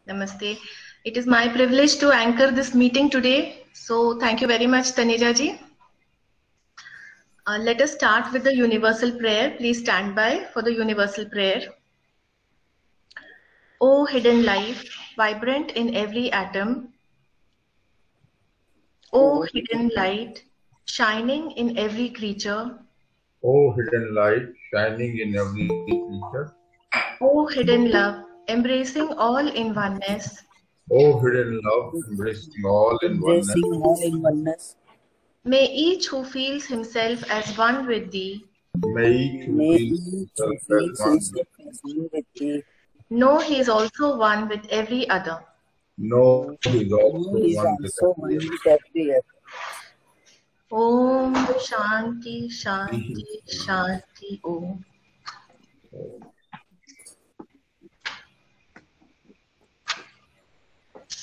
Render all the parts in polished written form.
Namaste. It is my privilege to anchor this meeting today. So thank you very much, Taneja ji. Let us start with the universal prayer. Please stand by for the universal prayer. O hidden life, vibrant in every atom. O hidden light, shining in every creature. O hidden light, shining in every creature. O hidden love, embracing all in oneness. O hidden love, embracing all in oneness. May each who feels himself as one with thee May each who feels himself as one with thee know he is also one with every other. know he is also one with every other. Om Shanti Shanti Shanti Om.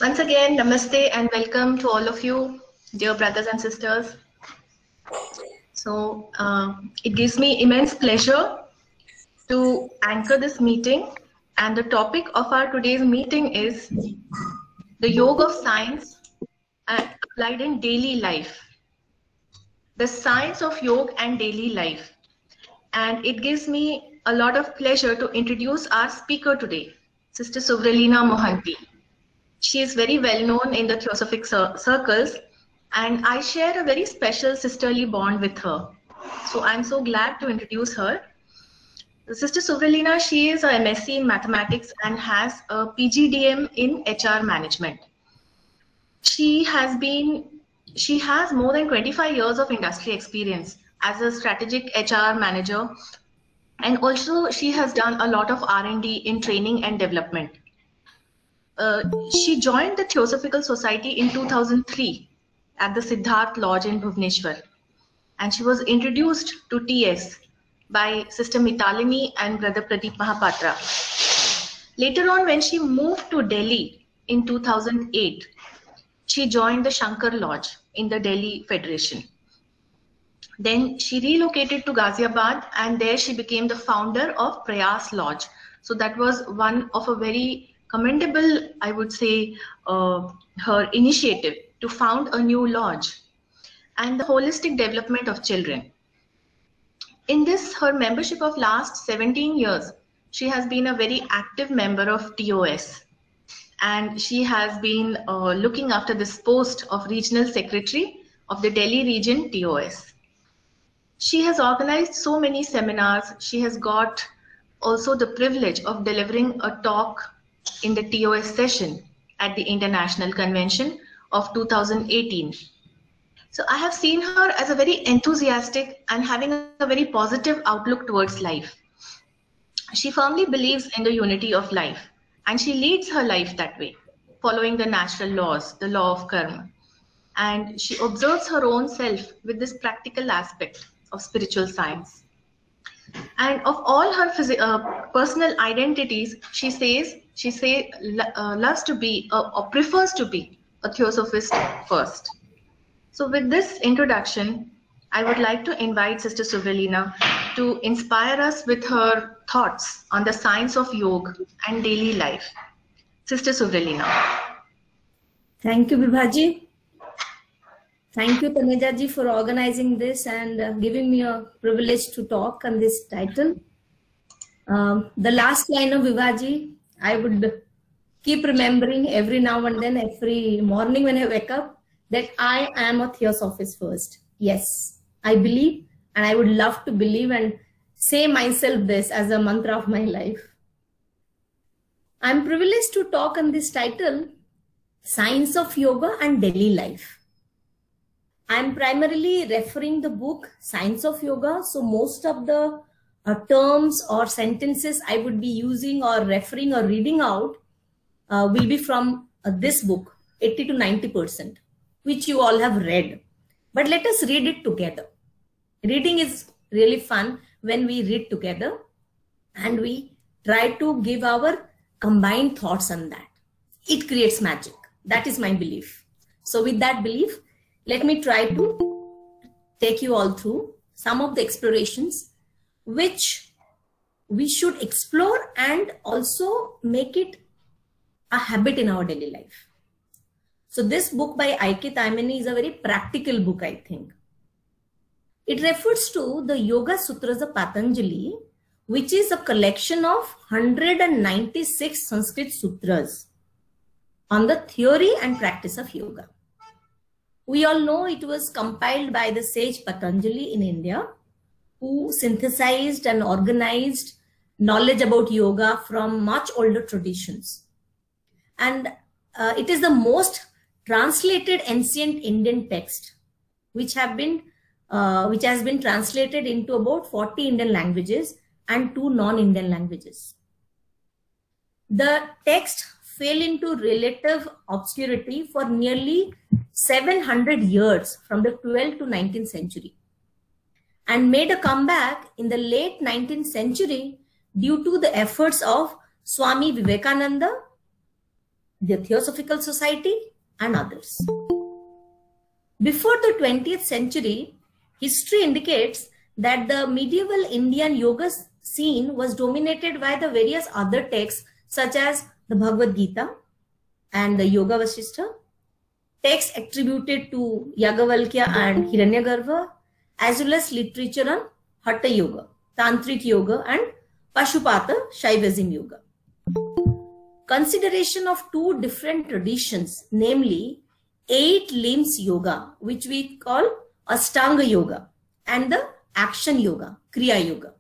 Once again, namaste and welcome to all of you, dear brothers and sisters. So it gives me immense pleasure to anchor this meeting, and the topic of our today's meeting is the yoga of science applied in daily life. The science of yoga and daily life. And it gives me a lot of pleasure to introduce our speaker today, Sister Suvralina Mohanty. She is very well known in the Theosophic circles, and I share a very special sisterly bond with her. So I'm so glad to introduce her. Sister Suvralina, she is a MSc in mathematics and has a PGDM in HR management. She has more than 25 years of industry experience as a strategic HR manager, and also she has done a lot of R&D in training and development. She joined the Theosophical Society in 2003 at the Siddharth Lodge in Bhubaneswar, and she was introduced to TS by Sister Mitalini and Brother Pradeep Mahapatra. Later on, when she moved to Delhi in 2008, she joined the Shankar Lodge in the Delhi Federation. Then she relocated to Ghaziabad, and there she became the founder of Prayas Lodge. So that was one of a very commendable, I would say, her initiative to found a new lodge and the holistic development of children. In this, her membership of last 17 years, she has been a very active member of TOS. And she has been looking after this post of Regional Secretary of the Delhi region TOS. She has organized so many seminars. She has got also the privilege of delivering a talk in the TOS session at the International Convention of 2018. So I have seen her as a very enthusiastic and having a very positive outlook towards life. She firmly believes in the unity of life, and she leads her life that way, following the natural laws, the law of karma. And she observes her own self with this practical aspect of spiritual science. And of all her personal identities, she loves to be or prefers to be a theosophist first. So with this introduction, I would like to invite Sister Suvralina to inspire us with her thoughts on the science of yoga and daily life. Sister Suvralina. Thank you, Vibhaji. Thank you, Taneja ji, for organizing this and giving me a privilege to talk on this title. The last line of Vibhaji, I would keep remembering every now and then, every morning when I wake up, that I am a theosophist first. Yes, I believe, and I would love to believe and say myself this as a mantra of my life. I'm privileged to talk on this title, Science of Yoga and Daily Life. I'm primarily referring the book Science of Yoga. So most of the terms or sentences I would be using or referring or reading out will be from this book, 80 to 90%, which you all have read. But let us read it together. Reading is really fun when we read together and we try to give our combined thoughts on that. It creates magic. That is my belief. So with that belief, let me try to take you all through some of the explorations which we should explore and also make it a habit in our daily life. So this book by I.K. Taimani is a very practical book, I think. It refers to the Yoga Sutras of Patanjali, which is a collection of 196 Sanskrit sutras on the theory and practice of yoga. We all know it was compiled by the sage Patanjali in India, who synthesized and organized knowledge about yoga from much older traditions. And it is the most translated ancient Indian text, which has been translated into about 40 Indian languages and 2 non-Indian languages. The text fell into relative obscurity for nearly 700 years from the 12th to 19th century and made a comeback in the late 19th century due to the efforts of Swami Vivekananda, the Theosophical Society, and others. Before the 20th century, history indicates that the medieval Indian yoga scene was dominated by the various other texts such as the Bhagavad Gita and the Yoga Vasishtha, texts attributed to Yagnavalkya and Hiranyagarbha, as well as literature on Hatha Yoga, Tantric Yoga, and Pashupata Shaivism Yoga. Consideration of 2 different traditions, namely 8 limbs yoga, which we call Ashtanga Yoga, and the action yoga, Kriya Yoga.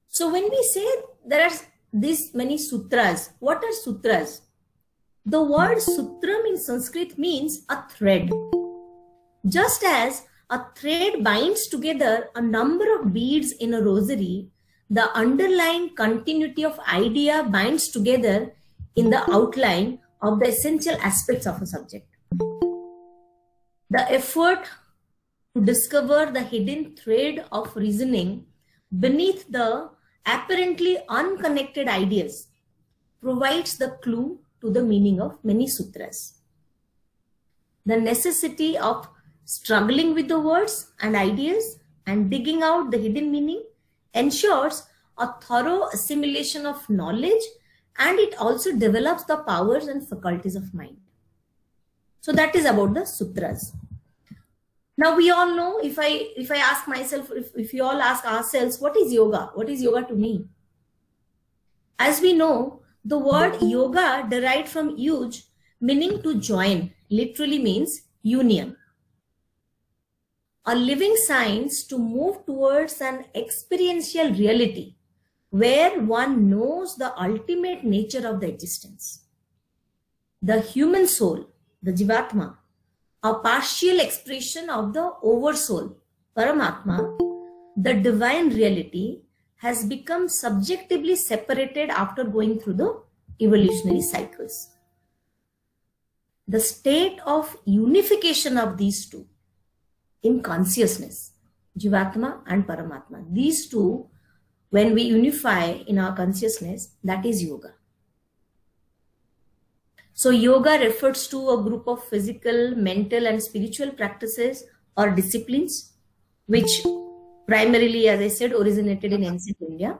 So when we say there are these many sutras, what are sutras? The word sutram in Sanskrit means a thread. Just as a thread binds together a number of beads in a rosary, the underlying continuity of idea binds together in the outline of the essential aspects of a subject. The effort to discover the hidden thread of reasoning beneath the apparently unconnected ideas provides the clue to the meaning of many sutras. The necessity of struggling with the words and ideas and digging out the hidden meaning ensures a thorough assimilation of knowledge, and it also develops the powers and faculties of mind. So that is about the sutras. Now we all know, if I ask myself, if we all ask ourselves, what is yoga? What is yoga to me? As we know, the word yoga derived from yuj, meaning to join, literally means union. A living science to move towards an experiential reality where one knows the ultimate nature of the existence. The human soul, the Jivatma, a partial expression of the oversoul, Paramatma, the divine reality, has become subjectively separated after going through the evolutionary cycles. The state of unification of these two in consciousness, Jivatma and Paramatma, these two, when we unify in our consciousness, that is yoga. So yoga refers to a group of physical, mental, and spiritual practices or disciplines, which primarily, as I said, originated in ancient India.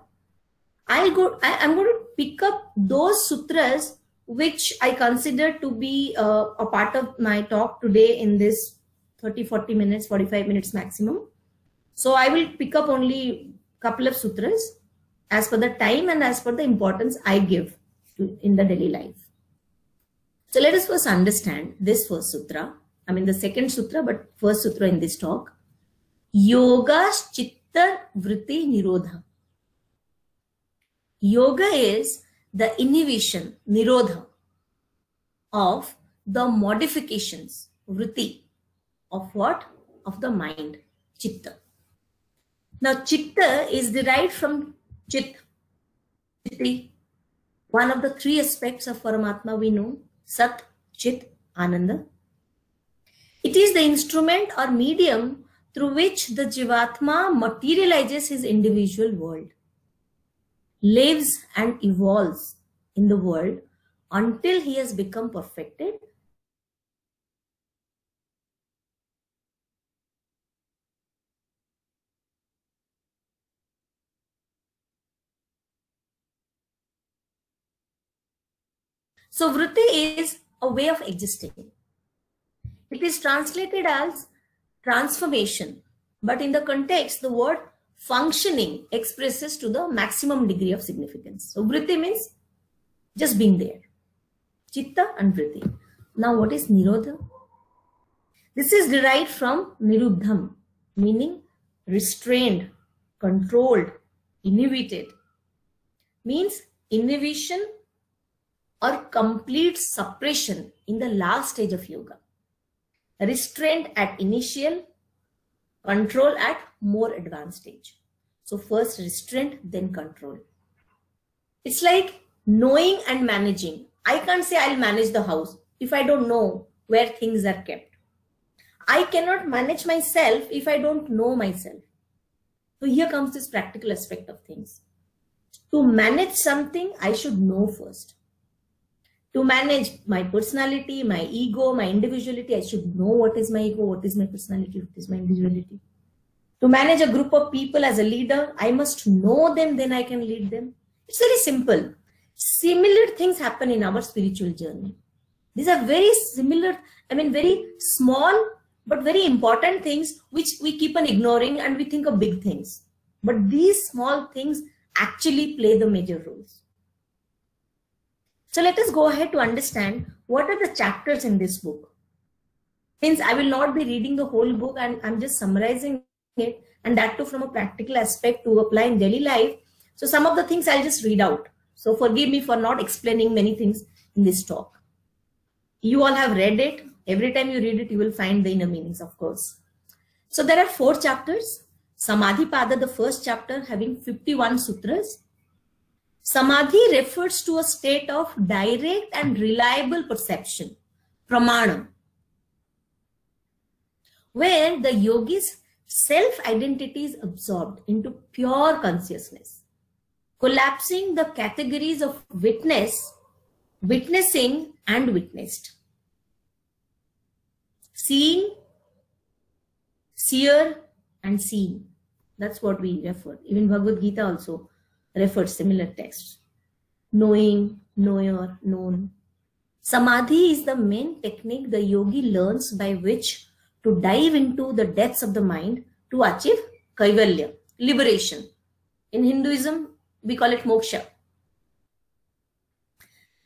I'm going to pick up those sutras which I consider to be a part of my talk today in this 30-40 minutes, 45 minutes maximum. So I will pick up only a couple of sutras as per the time and as per the importance I give in the daily life. So let us first understand this first sutra. I mean the second sutra, but first sutra in this talk. Yoga Chitta Vritti Nirodha. Yoga is the inhibition, nirodha, of the modifications, vritti, of what? Of the mind, chitta. Now chitta is derived from chit, chitti, one of the 3 aspects of Paramatma we know, Sat, Chit, Ananda. It is the instrument or medium through which the Jivatma materializes his individual world, lives and evolves in the world until he has become perfected. So vritti is a way of existing. It is translated as transformation, but in the context, the word functioning expresses to the maximum degree of significance. So vritti means just being there. Chitta and vritti. Now what is nirodha? This is derived from niruddham, meaning restrained, controlled, inhibited. Means inhibition or complete suppression in the last stage of yoga. Restraint at initial, control at more advanced stage. So first restraint, then control. It's like knowing and managing. I can't say I'll manage the house if I don't know where things are kept. I cannot manage myself if I don't know myself. So here comes this practical aspect of things. To manage something, I should know first. To manage my personality, my ego, my individuality, I should know what is my ego, what is my personality, what is my individuality. To manage a group of people as a leader, I must know them, then I can lead them. It's very simple. Similar things happen in our spiritual journey. These are very similar, very small, but very important things which we keep on ignoring and we think of big things. But these small things actually play the major roles. So let us go ahead to understand what are the chapters in this book. Since I will not be reading the whole book and I'm just summarizing it, and that too from a practical aspect to apply in daily life. So some of the things I'll just read out. So forgive me for not explaining many things in this talk. You all have read it. Every time you read it, you will find the inner meanings, of course. So there are 4 chapters. Samadhipada, the first chapter, having 51 sutras. Samadhi refers to a state of direct and reliable perception, pramana, where the yogi's self-identity is absorbed into pure consciousness, collapsing the categories of witness, witnessing, and witnessed. Seeing, seer, and seeing. That's what we refer. Even Bhagavad Gita also refers similar texts. Knowing, knower, known. Samadhi is the main technique the yogi learns by which to dive into the depths of the mind to achieve kaivalya, liberation. In Hinduism, we call it moksha.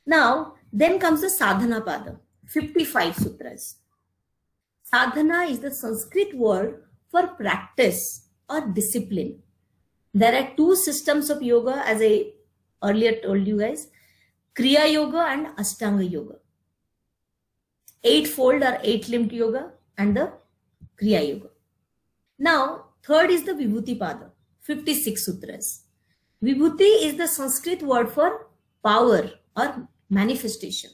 Now, then comes the sadhana pada, 55 sutras. Sadhana is the Sanskrit word for practice or discipline. There are 2 systems of yoga, as I earlier told you guys, Kriya Yoga and Ashtanga Yoga. 8-fold or 8-limbed yoga and the Kriya Yoga. Now, third is the Vibhuti Pada, 56 sutras. Vibhuti is the Sanskrit word for power or manifestation.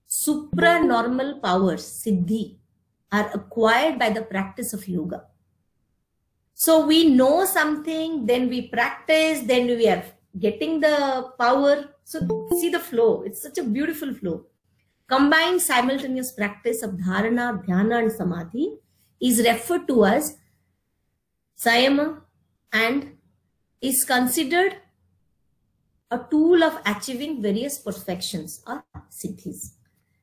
Supranormal powers, siddhi, are acquired by the practice of yoga. So we know something, then we practice, then we are getting the power. So see the flow. It's such a beautiful flow. Combined simultaneous practice of dharana, dhyana, and samadhi is referred to as sayama and is considered a tool of achieving various perfections or siddhis.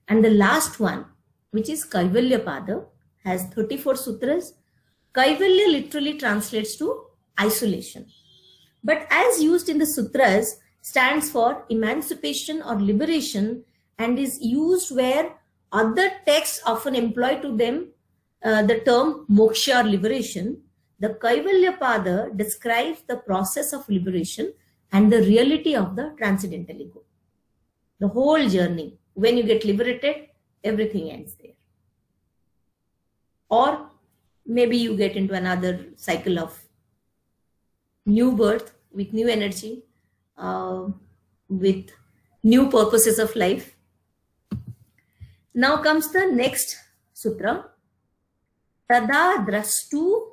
And the last one, which is Kaivalya Pada, has 34 sutras. Kaivalya literally translates to isolation. But as used in the sutras, stands for emancipation or liberation and is used where other texts often employ to them the term moksha or liberation. The Kaivalya Pada describes the process of liberation and the reality of the transcendental ego. The whole journey, when you get liberated, everything ends there. Or maybe you get into another cycle of new birth with new energy, with new purposes of life. Now comes the next sutra. Tada drastu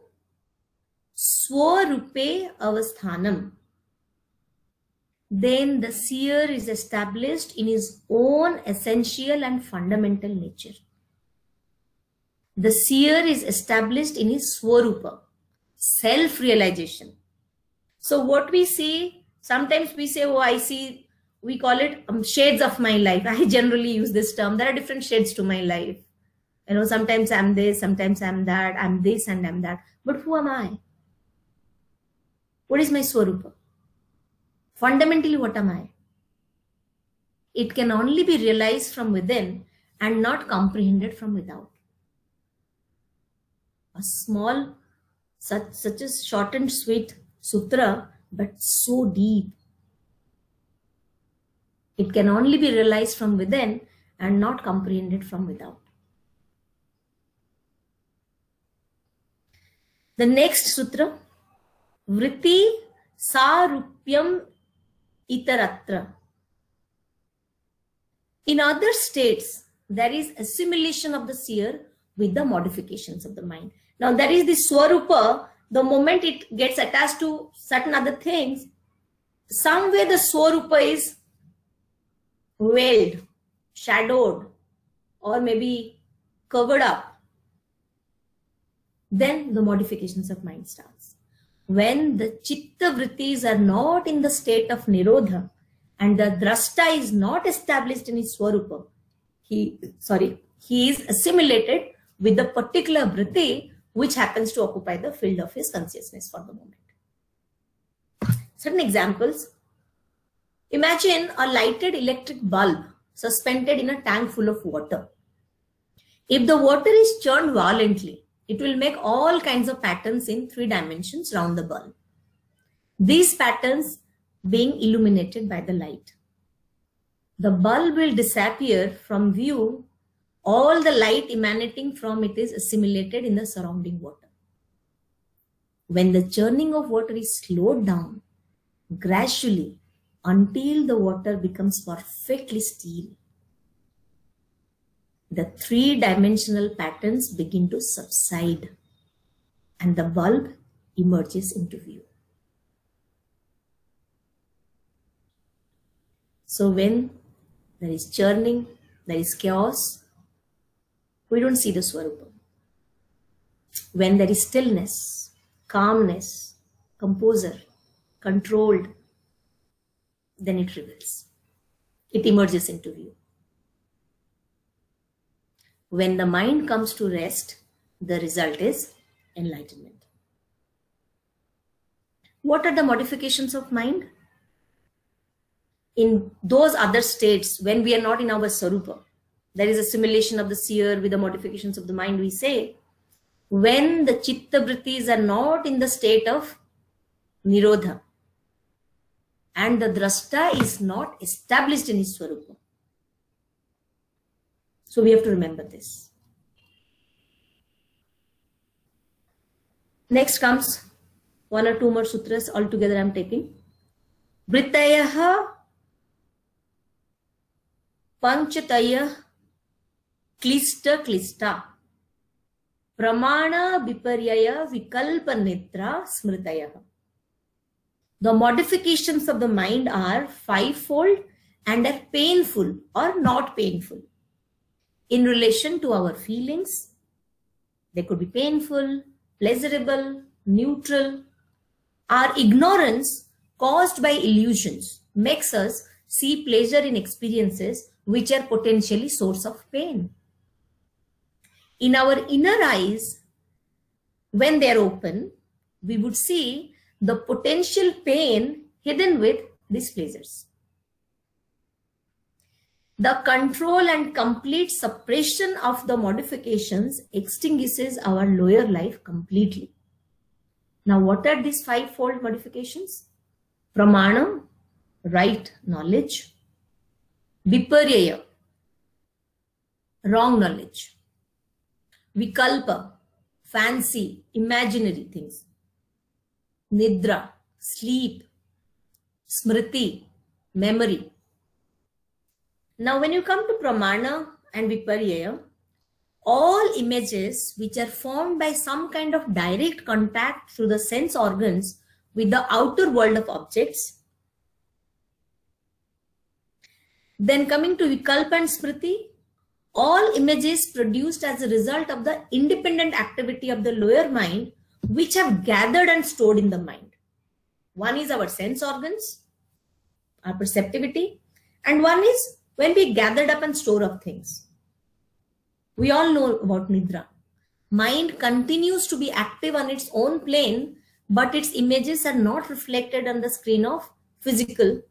swarupe avasthanam. Then the seer is established in his own essential and fundamental nature. The seer is established in his swarupa, self-realization. So what we see, sometimes we say, oh, I see we call it shades of my life. I generally use this term. There are different shades to my life. You know, sometimes I'm this, sometimes I'm that, I'm this and I'm that. But who am I? What is my Swarupa? Fundamentally, what am I? It can only be realized from within and not comprehended from without. A small, such a short and sweet sutra, but so deep. It can only be realized from within and not comprehended from without. The next sutra, Vritti Sarupyam Itaratra. In other states, there is assimilation of the seer with the modifications of the mind. Now, that is the Swarupa. The moment it gets attached to certain other things, somewhere the Swarupa is veiled, shadowed, or maybe covered up. Then the modifications of mind starts. When the chitta vrittis are not in the state of nirodha and the drashta is not established in his Swarupa, he is assimilated with the particular vritti which happens to occupy the field of his consciousness for the moment. Certain examples. Imagine a lighted electric bulb suspended in a tank full of water. If the water is churned violently, it will make all kinds of patterns in 3 dimensions around the bulb. These patterns being illuminated by the light. The bulb will disappear from view. All the light emanating from it is assimilated in the surrounding water. When the churning of water is slowed down gradually until the water becomes perfectly still, the 3-dimensional patterns begin to subside and the bulb emerges into view. So when there is churning, there is chaos, we don't see the Swarupa. When there is stillness, calmness, composure, controlled, then it reveals. It emerges into view. When the mind comes to rest, the result is enlightenment. What are the modifications of mind? In those other states, when we are not in our Swarupa, there is assimilation of the seer with the modifications of the mind, we say, when the chitta vrittis are not in the state of nirodha and the drashta is not established in his Swarupa. So we have to remember this. Next comes 1 or 2 more sutras altogether I am taking. Vrittayaha Panchataya Klista Klista Pramana Viparyaya Vikalpa Nitra Smritayaha. The modifications of the mind are 5-fold and are painful or not painful. In relation to our feelings, they could be painful, pleasurable, neutral. Our ignorance caused by illusions makes us see pleasure in experiences which are potentially source of pain. In our inner eyes, when they are open, we would see the potential pain hidden with these pleasures. The control and complete suppression of the modifications extinguishes our lower life completely. Now, what are these 5-fold modifications? Pramana, right knowledge. Viparyaya, wrong knowledge. Vikalpa, fancy, imaginary things. Nidra, sleep. Smriti, memory. Now, when you come to Pramana and Viparyaya, all images which are formed by some kind of direct contact through the sense organs with the outer world of objects. Then coming to Vikalpa and Smriti, all images produced as a result of the independent activity of the lower mind which have gathered and stored in the mind. One is our sense organs, our perceptivity. And one is when we gathered up and store up things. We all know about Nidra. Mind continues to be active on its own plane, but its images are not reflected on the screen of physical,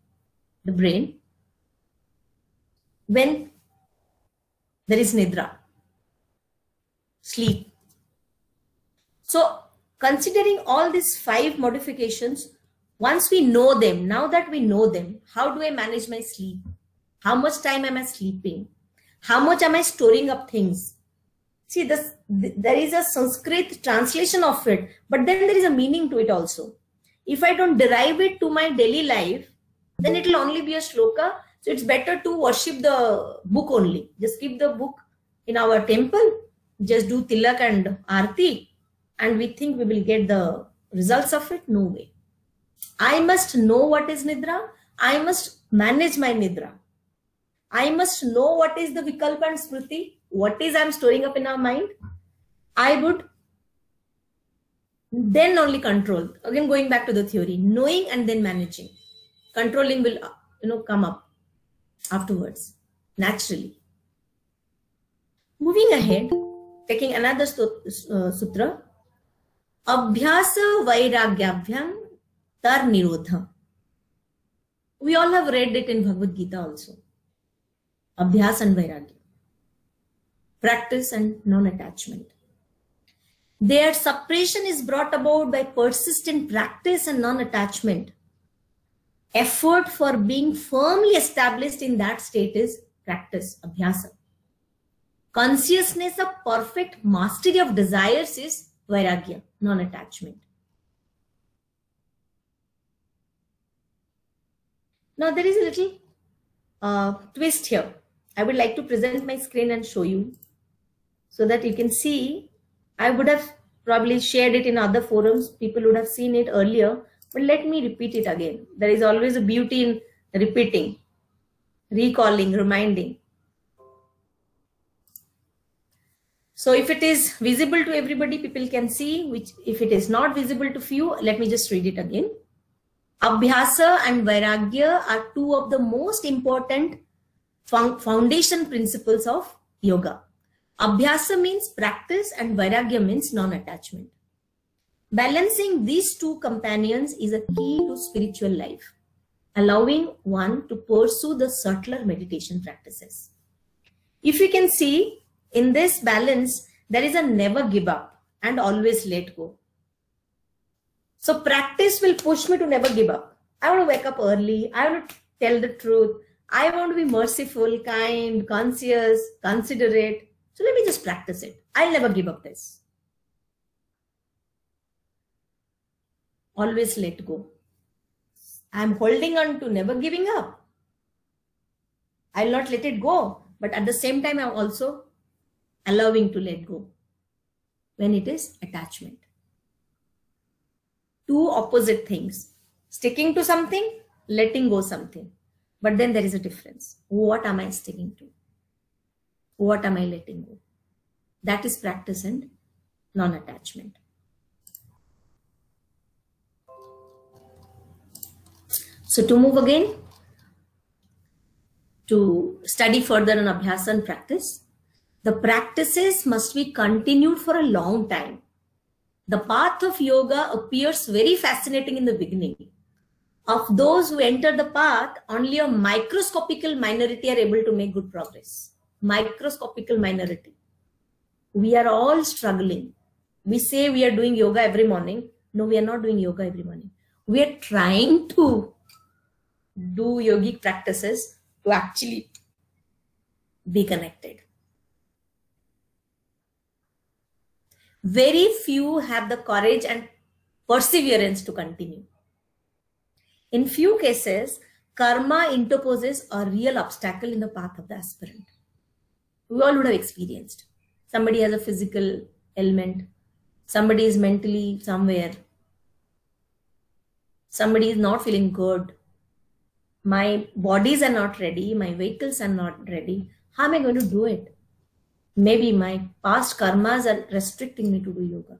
the brain, when there is Nidra, sleep. So considering all these 5 modifications, once we know them, now that we know them, how do I manage my sleep? How much time am I sleeping? How much am I storing up things? See, there is a Sanskrit translation of it, but then there is a meaning to it also. If I don't derive it to my daily life, then it will only be a shloka. So it's better to worship the book only. Just keep the book in our temple, just do tilak and arti, and we think we will get the results of it. No way. I must know what is Nidra. I must manage my Nidra. I must know what is the Vikalpa and Smriti. What is I'm storing up in our mind. I would then only control. Again, going back to the theory, knowing and then managing. Controlling will, come up afterwards, naturally. Moving ahead, taking another sutra, Abhyasa Vairagyabhyam Tar Nirodha. We all have read it in Bhagavad Gita also. Abhyas and Vairagya. Practice and non-attachment. Their suppression is brought about by persistent practice and non-attachment. Effort for being firmly established in that state is practice, abhyasa. Consciousness of perfect mastery of desires is vairagya, non-attachment. Now there is a little twist here. I would like to present my screen and show you so that you can see. I would have probably shared it in other forums. People would have seen it earlier, but let me repeat it again. There is always a beauty in repeating, recalling, reminding. So if it is visible to everybody, people can see, which if it is not visible to few, let me just read it again. Abhyasa and Vairagya are 2 of the most important foundation principles of yoga. Abhyasa means practice and Vairagya means non-attachment. Balancing these 2 companions is a key to spiritual life, allowing one to pursue the subtler meditation practices. If you can see, in this balance, there is a never give up and always let go. So practice will push me to never give up. I want to wake up early. I want to tell the truth. I want to be merciful, kind, conscious, considerate. So let me just practice it. I'll never give up this. Always let go. I'm holding on to never giving up. I'll not let it go. But at the same time, I'm also allowing to let go when it is attachment. 2 opposite things. Sticking to something, letting go something. But then there is a difference. What am I sticking to? What am I letting go? That is practice and non-attachment. So to move again, to study further on abhyasa and practice, the practices must be continued for a long time. The path of yoga appears very fascinating in the beginning. Of those who enter the path, only a microscopical minority are able to make good progress. Microscopical minority. We are all struggling. We say we are doing yoga every morning. No, we are not doing yoga every morning. We are trying to do yogic practices to actually be connected. Very few have the courage and perseverance to continue. In few cases, karma interposes a real obstacle in the path of the aspirant. We all would have experienced. Somebody has a physical ailment. Somebody is mentally somewhere. Somebody is not feeling good. My bodies are not ready. My vehicles are not ready. How am I going to do it? Maybe my past karmas are restricting me to do yoga.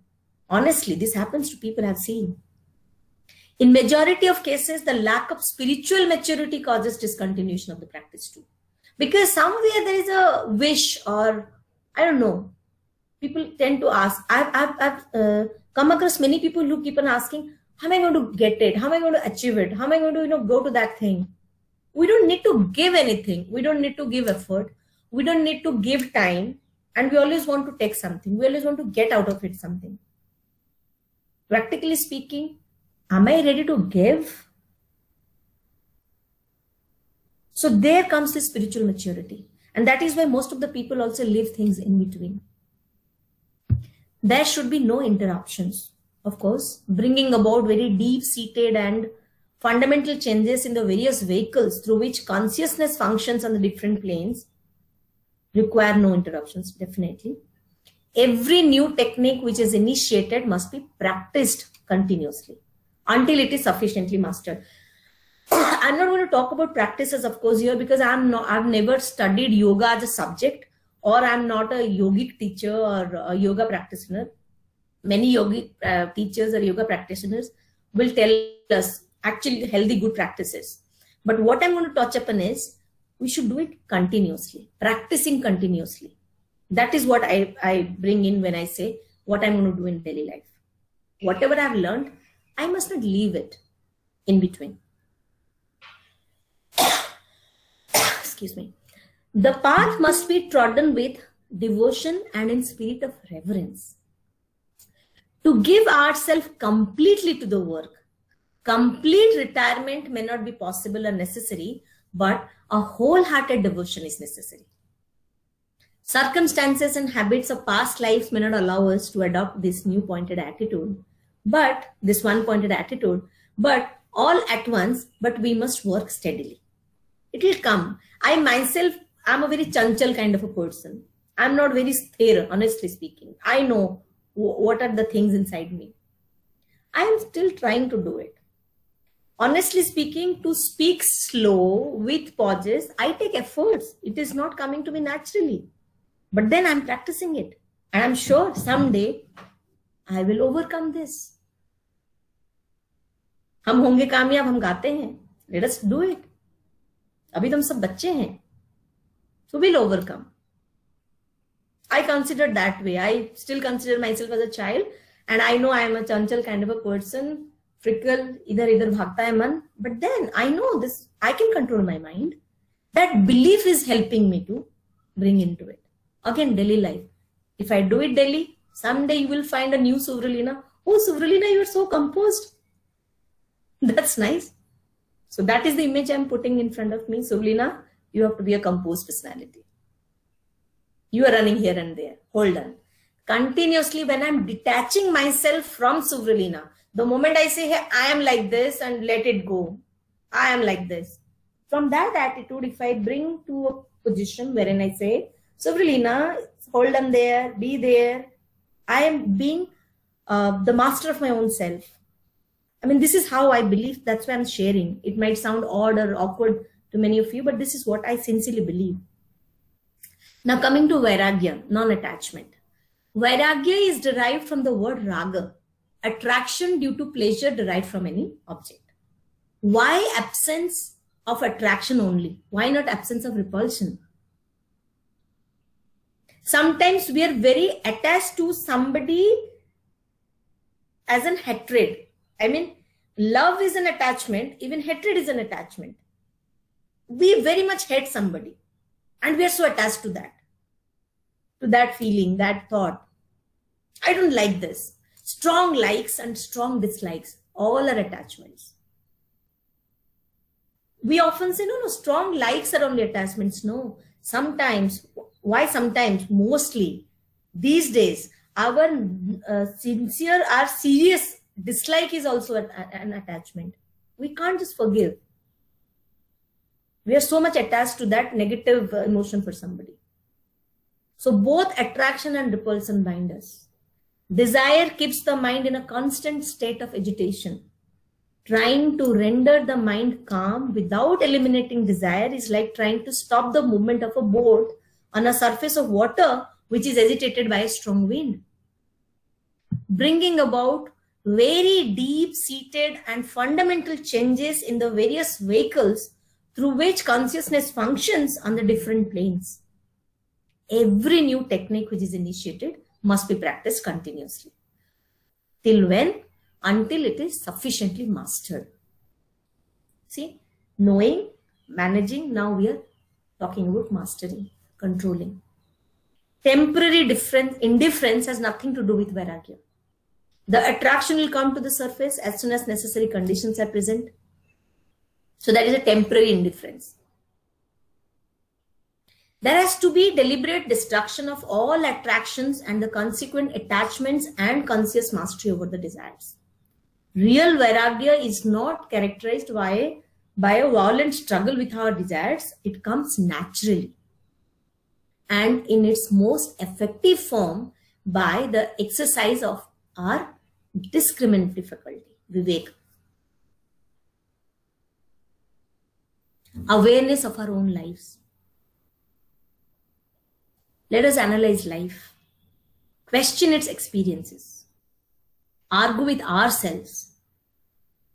Honestly, this happens to people I've seen. In majority of cases, the lack of spiritual maturity causes discontinuation of the practice too. Because somewhere there is a wish, or I don't know, people tend to ask. I've come across many people who keep on asking, how am I going to get it? How am I going to achieve it? How am I going to go to that thing? We don't need to give anything. We don't need to give effort. We don't need to give time. And we always want to take something. We always want to get out of it something. Practically speaking, am I ready to give? So there comes the spiritual maturity. And that is why most of the people also leave things in between. There should be no interruptions, of course, bringing about very deep-seated and fundamental changes in the various vehicles through which consciousness functions on the different planes require no interruptions, definitely. Every new technique which is initiated must be practiced continuously until it is sufficiently mastered. I'm not going to talk about practices, of course, here, because I've never studied yoga as a subject, or I'm not a yogic teacher or a yoga practitioner. Many yogic teachers or yoga practitioners will tell us actually healthy, good practices. But what I'm going to touch upon is we should do it continuously, practicing continuously. That is what I bring in when I say what I'm going to do in daily life. Whatever I've learned, I must not leave it in between. Excuse me. The path must be trodden with devotion and in spirit of reverence. To give ourselves completely to the work, complete retirement may not be possible or necessary, but a wholehearted devotion is necessary. Circumstances and habits of past lives may not allow us to adopt this new pointed attitude, but this one pointed attitude, but all at once, but we must work steadily. It will come. I myself, I'm a very chanchal kind of a person. I'm not very sthir, honestly speaking. I know what are the things inside me. I am still trying to do it. Honestly speaking, to speak slow with pauses, I take efforts. It is not coming to me naturally. But then I'm practicing it. And I'm sure someday I will overcome this. हम होंगे कामयाब, हम गाते हैं. Let us do it. अभी तो हम सब बच्चे हैं. So we'll overcome. I consider that way. I still consider myself as a child, and I know I am a chanchal kind of a person. Fickle, idhar bhagta hai man. But then I know this, I can control my mind. That belief is helping me to bring into it. Again, daily life. If I do it daily, someday you will find a new Suvralina. Oh, Suvralina, you are so composed. That's nice. So that is the image I'm putting in front of me. Suvralina, you have to be a composed personality. You are running here and there. Hold on. Continuously, when I'm detaching myself from Suvralina, the moment I say, hey, I am like this and let it go. I am like this. From that attitude, if I bring to a position wherein I say, Suvralina, hold on there, be there. I am being the master of my own self. I mean, this is how I believe. That's why I'm sharing. It might sound odd or awkward to many of you, but this is what I sincerely believe. Now coming to Vairagya, non-attachment. Vairagya is derived from the word raga, attraction due to pleasure derived from any object. Why absence of attraction only? Why not absence of repulsion? Sometimes we are very attached to somebody as an hatred. I mean, love is an attachment, even hatred is an attachment. We very much hate somebody and we are so attached to that feeling, that thought. I don't like this. Strong likes and strong dislikes, all are attachments. We often say, no, strong likes are only attachments. No, sometimes, why sometimes? Mostly, these days, our serious dislike is also an attachment. We can't just forgive. We are so much attached to that negative emotion for somebody. So both attraction and repulsion bind us. Desire keeps the mind in a constant state of agitation. Trying to render the mind calm without eliminating desire is like trying to stop the movement of a boat on a surface of water which is agitated by a strong wind. Bringing about very deep-seated and fundamental changes in the various vehicles through which consciousness functions on the different planes. Every new technique which is initiated must be practiced continuously. Till when? Until it is sufficiently mastered. See, knowing, managing, now we are talking about mastering, controlling. Temporary indifference has nothing to do with Vairagya. The attraction will come to the surface as soon as necessary conditions are present. So that is a temporary indifference. There has to be deliberate destruction of all attractions and the consequent attachments and conscious mastery over the desires. Real Vairagya is not characterized by a violent struggle with our desires. It comes naturally and in its most effective form by the exercise of our discriminatory faculty, Vivek. Awareness of our own lives. Let us analyze life, question its experiences, argue with ourselves,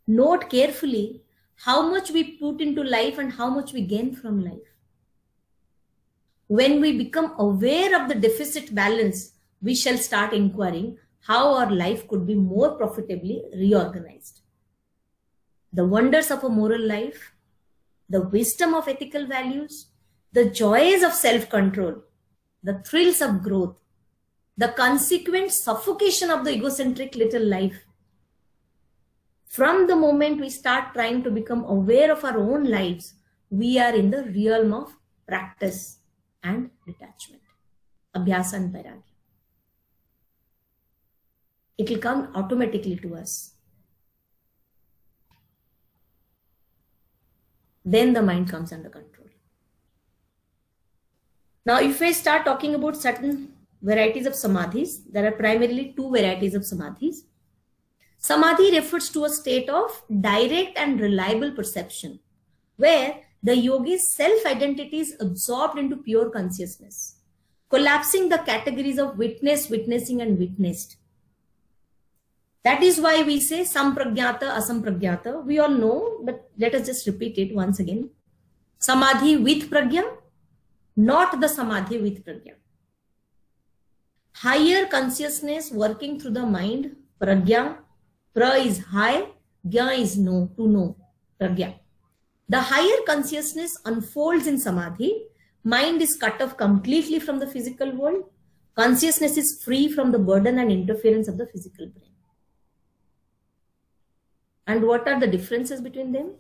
note carefully how much we put into life and how much we gain from life. When we become aware of the deficit balance, we shall start inquiring how our life could be more profitably reorganized. The wonders of a moral life, the wisdom of ethical values, the joys of self-control, the thrills of growth, the consequent suffocation of the egocentric little life. From the moment we start trying to become aware of our own lives, we are in the realm of practice and detachment, abhyasa and vairagya. It will come automatically to us. Then the mind comes under control. Now, if I start talking about certain varieties of samadhis, there are primarily two varieties of samadhis. Samadhi refers to a state of direct and reliable perception, where the yogi's self-identity is absorbed into pure consciousness, collapsing the categories of witness, witnessing, and witnessed. That is why we say sampragyata, asampragyata. We all know, but let us just repeat it once again. Samadhi with pragya, not the samadhi with pragya. Higher consciousness working through the mind, pragya. Pra is high, gya is know, to know, pragya. The higher consciousness unfolds in samadhi. Mind is cut off completely from the physical world. Consciousness is free from the burden and interference of the physical brain. And what are the differences between them?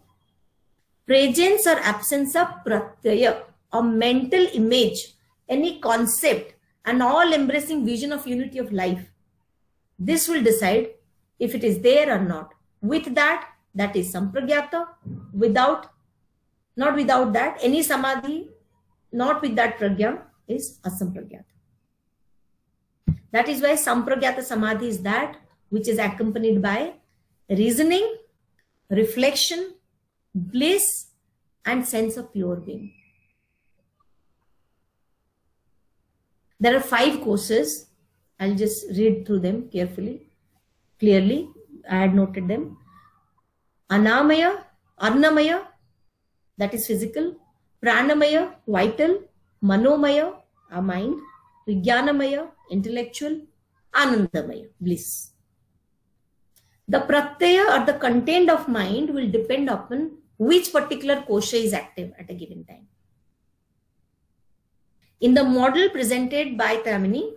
Presence or absence of pratyaya, a mental image, any concept, an all-embracing vision of unity of life. This will decide if it is there or not. With that, that is sampragyata. Not without that, any samadhi, not with that pragya, is asampragyata. That is why sampragyata samadhi is that which is accompanied by reasoning, reflection, bliss, and sense of pure being. There are 5 courses. I'll just read through them carefully, clearly. I had noted them. Anamaya, Arnamaya, that is physical. Pranamaya, vital. Manomaya, our mind. Vijnanamaya, intellectual. Anandamaya, bliss. The pratyaya or the content of mind will depend upon which particular kosha is active at a given time. In the model presented by Tamini,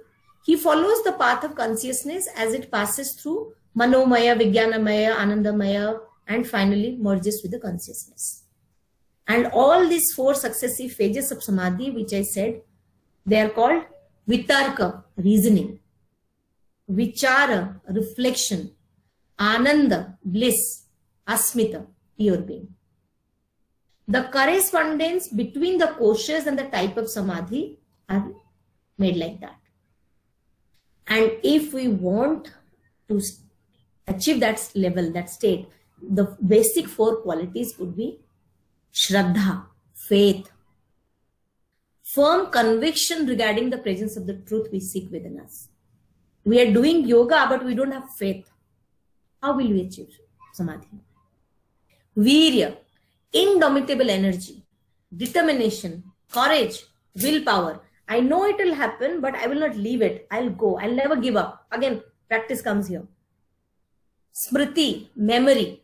he follows the path of consciousness as it passes through Manomaya, Vijnanamaya, Anandamaya, and finally merges with the consciousness. And all these 4 successive phases of samadhi, which I said, they are called Vitarka, reasoning, Vichara, reflection, Ananda, bliss, Asmita, pure being. The correspondence between the koshas and the type of samadhi are made like that. And if we want to achieve that level, that state, the basic 4 qualities would be Shraddha, faith, firm conviction regarding the presence of the truth we seek within us. We are doing yoga, but we don't have faith. How will we achieve samadhi? Virya, indomitable energy, determination, courage, willpower. I know it will happen, but I will not leave it. I'll go. I'll never give up. Again, practice comes here. Smriti, memory,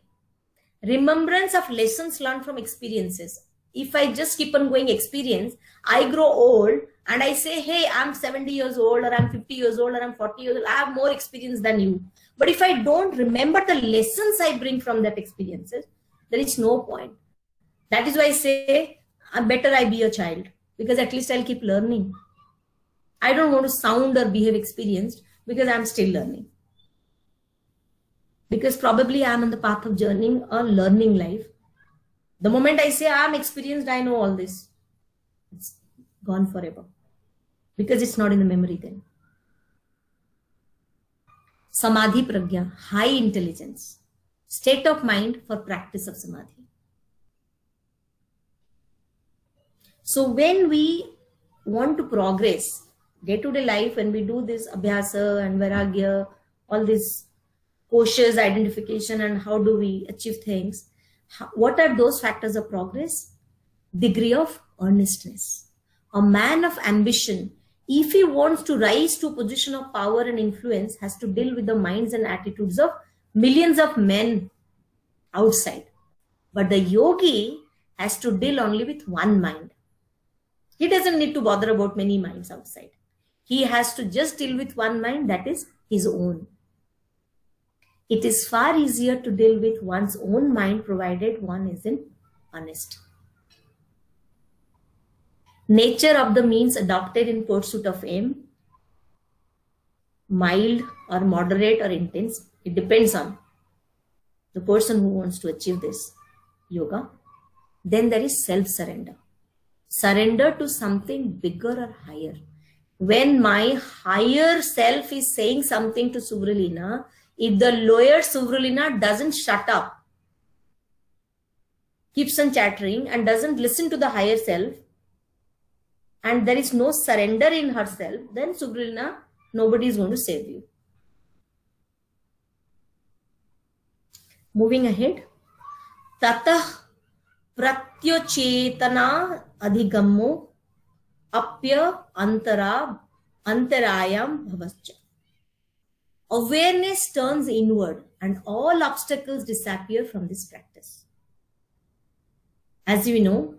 remembrance of lessons learned from experiences. If I just keep on going experience, I grow old and I say, hey, I'm 70 years old, or I'm 50 years old, or I'm 40 years old. I have more experience than you. But if I don't remember the lessons I bring from that experiences, there is no point. That is why I say, better I be a child, because at least I'll keep learning. I don't want to sound or behave experienced because I'm still learning. Because probably I'm on the path of journeying a learning life. The moment I say I'm experienced, I know all this. It's gone forever. Because it's not in the memory then. Samadhi pragya, high intelligence, state of mind for practice of samadhi. So when we want to progress day-to-day life, when we do this abhyasa and vairagya, all this cautious identification and how do we achieve things, what are those factors of progress? Degree of earnestness. A man of ambition, if he wants to rise to a position of power and influence, has to deal with the minds and attitudes of millions of men outside. But the yogi has to deal only with one mind. He doesn't need to bother about many minds outside. He has to just deal with one mind, that is his own. It is far easier to deal with one's own mind provided one isn't honest. Nature of the means adopted in pursuit of aim, mild or moderate or intense, it depends on the person who wants to achieve this yoga. Then there is self-surrender. Surrender to something bigger or higher. When my higher self is saying something to Subralina, if the lower Subralina doesn't shut up, keeps on chattering and doesn't listen to the higher self, and there is no surrender in herself, then Subralina, nobody is going to save you. Moving ahead. Tatah pratyochetana adhigammo apya antarayam bhavascha. Awareness turns inward and all obstacles disappear from this practice. As you know,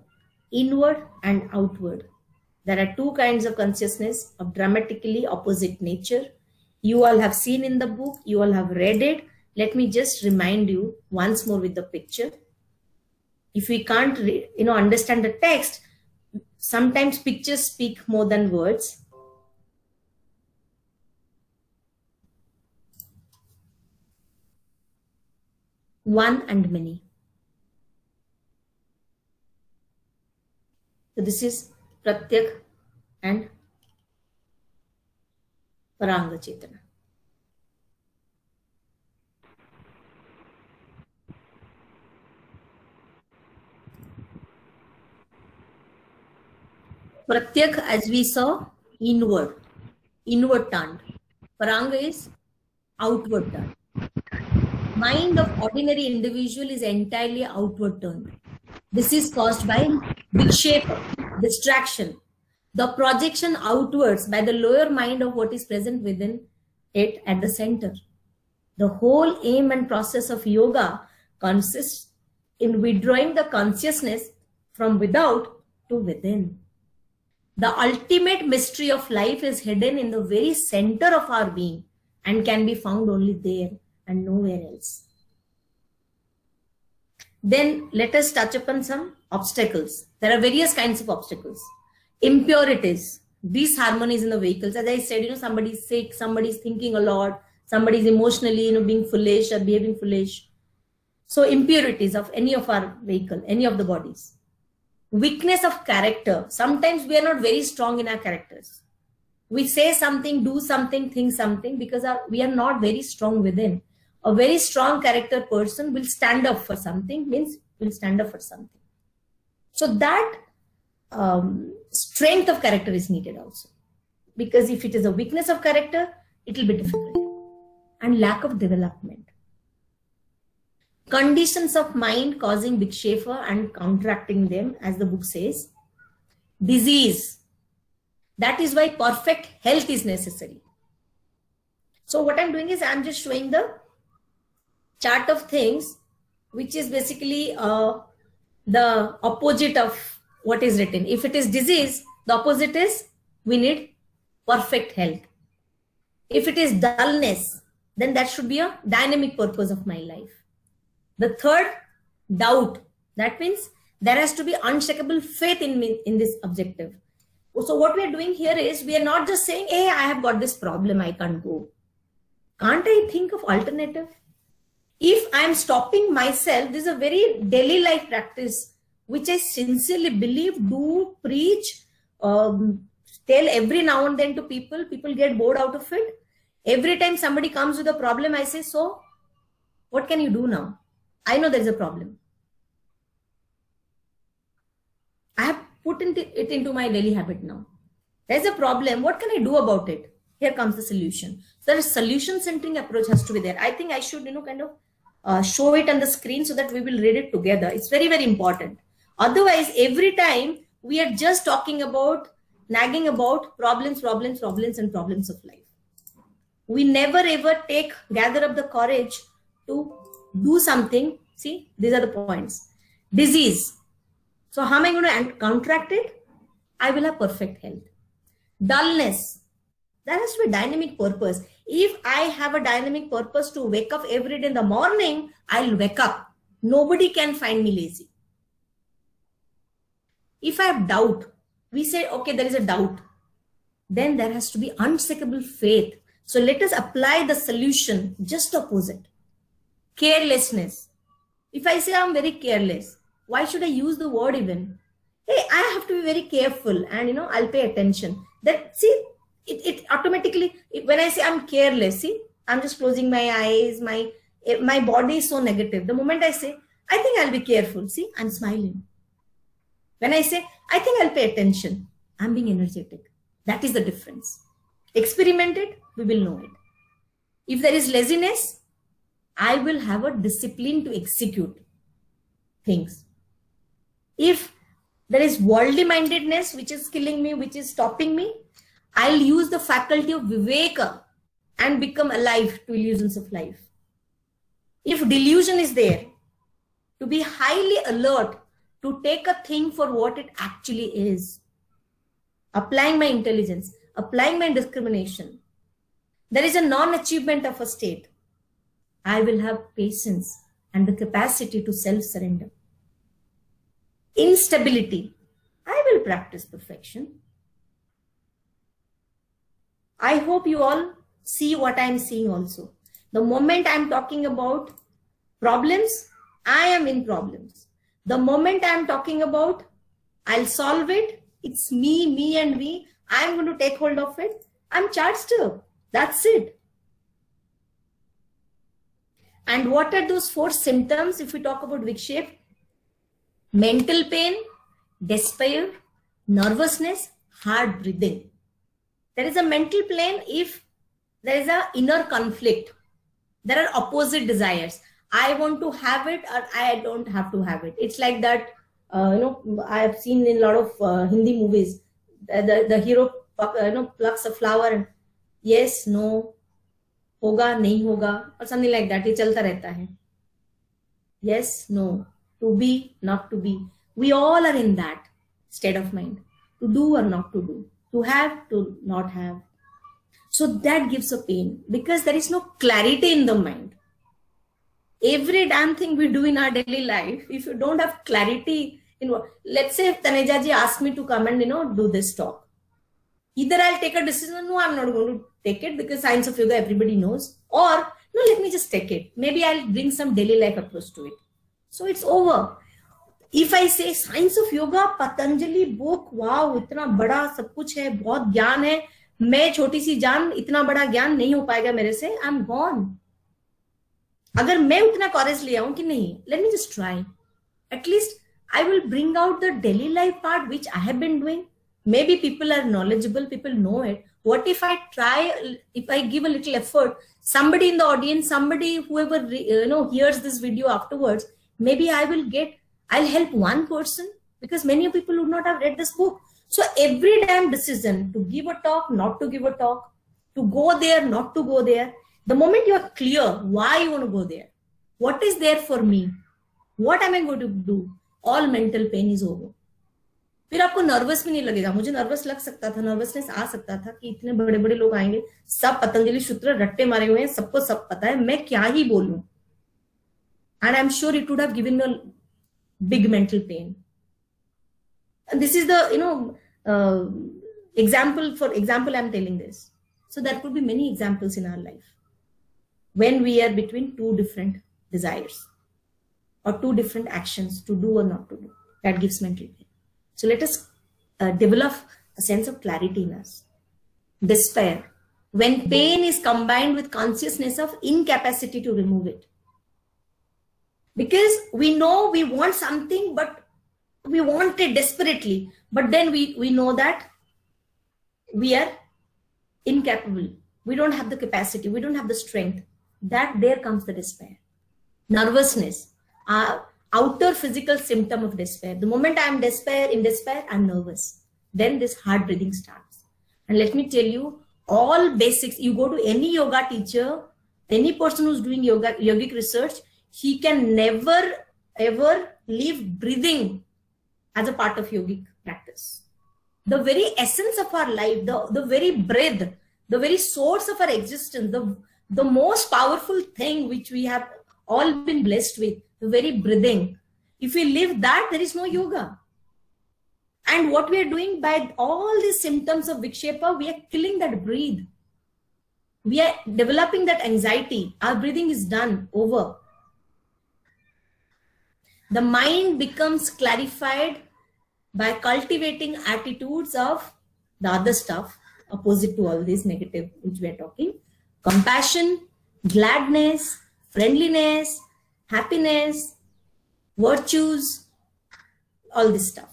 inward and outward. There are two kinds of consciousness of dramatically opposite nature. You all have seen in the book, you all have read it. Let me just remind you once more with the picture. If we can't understand the text, sometimes pictures speak more than words. One and many. So this is Pratyak and Paranga Chetana. Pratyak, as we saw, inward turned. Paranga is outward turned. Mind of ordinary individual is entirely outward turned. This is caused by vikshepa, distraction, the projection outwards by the lower mind of what is present within it at the center. The whole aim and process of yoga consists in withdrawing the consciousness from without to within. The ultimate mystery of life is hidden in the very center of our being and can be found only there and nowhere else. Then let us touch upon some obstacles. There are various kinds of obstacles. Impurities, disharmonies in the vehicles. As I said, somebody is sick, somebody is thinking a lot, somebody is emotionally, being foolish or behaving foolish. So impurities of any of our vehicle, any of the bodies. Weakness of character. Sometimes we are not very strong in our characters. We say something, do something, think something because we are not very strong within. A very strong character person will stand up for something, means will stand up for something. So that strength of character is needed also. Because if it is a weakness of character, it will be difficult. And lack of development. conditions of mind causing Vikshepa and counteracting them, as the book says. Disease. That is why perfect health is necessary. So what I'm doing is I'm just showing the chart of things, which is basically the opposite of what is written. If it is disease, the opposite is we need perfect health. If it is dullness, then that should be a dynamic purpose of my life. The third, doubt. That means there has to be unshakable faith in me, in this objective. So what we are doing here is we are not just saying, hey, I have got this problem, I can't go. Can't I think of alternative? If I am stopping myself, this is a very daily life practice, which I sincerely believe, do, preach, tell every now and then to people. People get bored out of it. Every time somebody comes with a problem, I say, so what can you do now? I know there is a problem. I have put it into my daily habit now. There's a problem. What can I do about it? Here comes the solution. So the solution-centering approach has to be there. I think I should, kind of show it on the screen so that we will read it together. It's very, very important. Otherwise, every time we are just talking about, nagging about problems of life. We never ever gather up the courage to do something. See, these are the points. Disease. So how am I going to counteract it? I will have perfect health. Dullness. There has to be dynamic purpose. If I have a dynamic purpose to wake up every day in the morning, I'll wake up. Nobody can find me lazy. If I have doubt, we say, okay, there is a doubt. Then there has to be unshakable faith. So let us apply the solution, just opposite. Carelessness. If I say I'm very careless, why should I use the word even? Hey, I have to be very careful and, I'll pay attention. That, see, it automatically, when I say I'm careless, see, I'm just closing my eyes, my body is so negative. The moment I say, I think I'll be careful, see, I'm smiling. When I say, I think I'll pay attention, I'm being energetic. That is the difference. Experiment it, we will know it. If there is laziness, I will have a discipline to execute things. If there is worldly mindedness, which is killing me, which is stopping me, I'll use the faculty of viveka and become alive to illusions of life. If delusion is there, to be highly alert, to take a thing for what it actually is. Applying my intelligence, applying my discrimination. There is a non-achievement of a state. I will have patience and the capacity to self-surrender. Instability. I will practice perfection. I hope you all see what I'm seeing also. The moment I'm talking about problems, I am in problems. The moment I'm talking about I'll solve it, it's me and we, I'm going to take hold of it, I'm charged up. That's it. And what are those 4 symptoms if we talk about Vikshepa? Mental pain, despair, nervousness, hard breathing. There is a mental plane if there is an inner conflict. There are opposite desires. I want to have it or I don't have to have it. It's like that, I have seen in a lot of Hindi movies, the hero plucks a flower and yes, no, hoga, nahi hoga, or something like that. It chalta rehta hai. Yes, no, to be, not to be. We all are in that state of mind. To do or not to do. To have, to not have. So that gives a pain because there is no clarity in the mind. Every damn thing we do in our daily life, if you don't have clarity in what, let's say if Taneja ji asked me to come and do this talk. Either I'll take a decision, no, I'm not going to take it because science of yoga everybody knows, or no, let me just take it. Maybe I'll bring some daily life approach to it. So it's over. If I say science of yoga, Patanjali book, wow, इतना बड़ा सब कुछ है, बहुत ज्ञान है, मैं छोटी सी जान, इतना बड़ा ज्ञान नहीं हो पाएगा मेरे से, I'm gone. अगर मैं उतना कॉरेज ले आऊं कि नहीं, let me just try. At least I will bring out the daily life part which I have been doing. Maybe people are knowledgeable, people know it. What if I try, if I give a little effort, somebody in the audience, somebody, whoever hears this video afterwards, maybe I'll help one person, because many people would not have read this book. So every damn decision to give a talk, not to give a talk, to go there, not to go there, the moment you are clear why you want to go there, what is there for me, what am I going to do, all mental pain is over. फिर आपको nervous भी नहीं लगेगा. मुझे nervous लग सकता था, nervousness आ सकता था कि इतने बड़े बड़े लोग आएंगे, सब पतंजलि सूत्र रट्टे मारे हुए हैं, सबको सब पता है, मैं क्या ही बोलूं. And I'm sure it would have given me a big mental pain. And this is the example I'm telling this. So there could be many examples in our life when we are between two different desires or two different actions, to do or not to do. That gives mental pain. So let us develop a sense of clarity in us. Despair, when pain is combined with consciousness of incapacity to remove it. Because we know we want something, but we want it desperately. But then we know that we are incapable. We don't have the capacity. We don't have the strength. There comes the despair. Nervousness, outer physical symptom of despair. The moment I am in despair, I'm nervous. Then this hard breathing starts. And let me tell you, all basics, you go to any yoga teacher, any person who's doing yogic research, he can never ever leave breathing as a part of yogic practice. The very essence of our life, the very breath, the very source of our existence, the most powerful thing which we have all been blessed with, the very breathing. If we live that, there is no yoga. And what we are doing by all these symptoms of Vikshepa, we are killing that breathe. We are developing that anxiety. Our breathing is done, over. The mind becomes clarified by cultivating attitudes of the other stuff, opposite to all this negative which we are talking. Compassion, gladness, friendliness, happiness, virtues, all this stuff.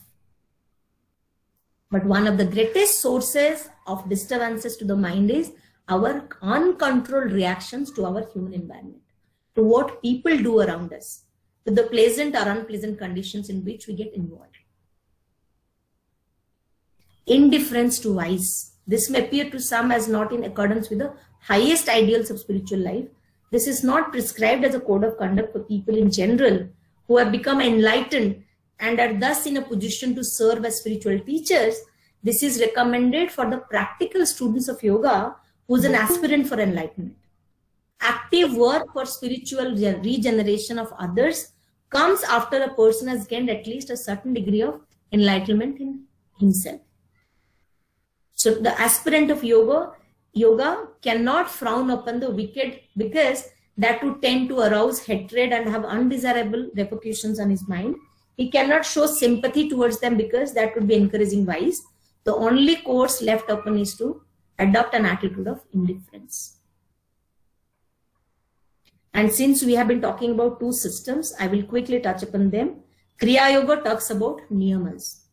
But one of the greatest sources of disturbances to the mind is our uncontrolled reactions to our human environment, to what people do around us, to the pleasant or unpleasant conditions in which we get involved. Indifference to vice. This may appear to some as not in accordance with the highest ideals of spiritual life. This is not prescribed as a code of conduct for people in general who have become enlightened and are thus in a position to serve as spiritual teachers. This is recommended for the practical students of yoga who is an aspirant for enlightenment. Active work for spiritual regeneration of others comes after a person has gained at least a certain degree of enlightenment in himself. So the aspirant of yoga cannot frown upon the wicked, because that would tend to arouse hatred and have undesirable repercussions on his mind. He cannot show sympathy towards them because that would be encouraging vice. The only course left open is to adopt an attitude of indifference. And since we have been talking about two systems, I will quickly touch upon them. Kriya Yoga talks about niyamas,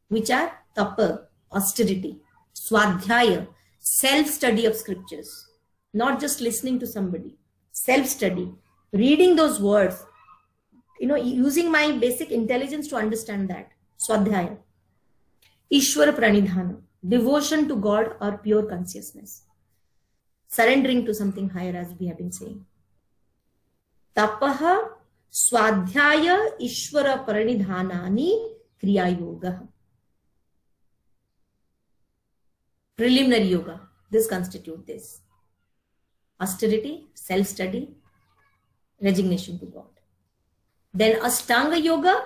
which are tapa, austerity, swadhyaya, self-study of scriptures, not just listening to somebody, self-study, reading those words, using my basic intelligence to understand that, swadhyaya. Ishvara pranidhana, devotion to God or pure consciousness, surrendering to something higher, as we have been saying. Tapaha, swadhyaya, ishvara pranidhanani, kriya yoga. Preliminary yoga, this constitutes this. Austerity, self-study, resignation to God. Then Ashtanga yoga,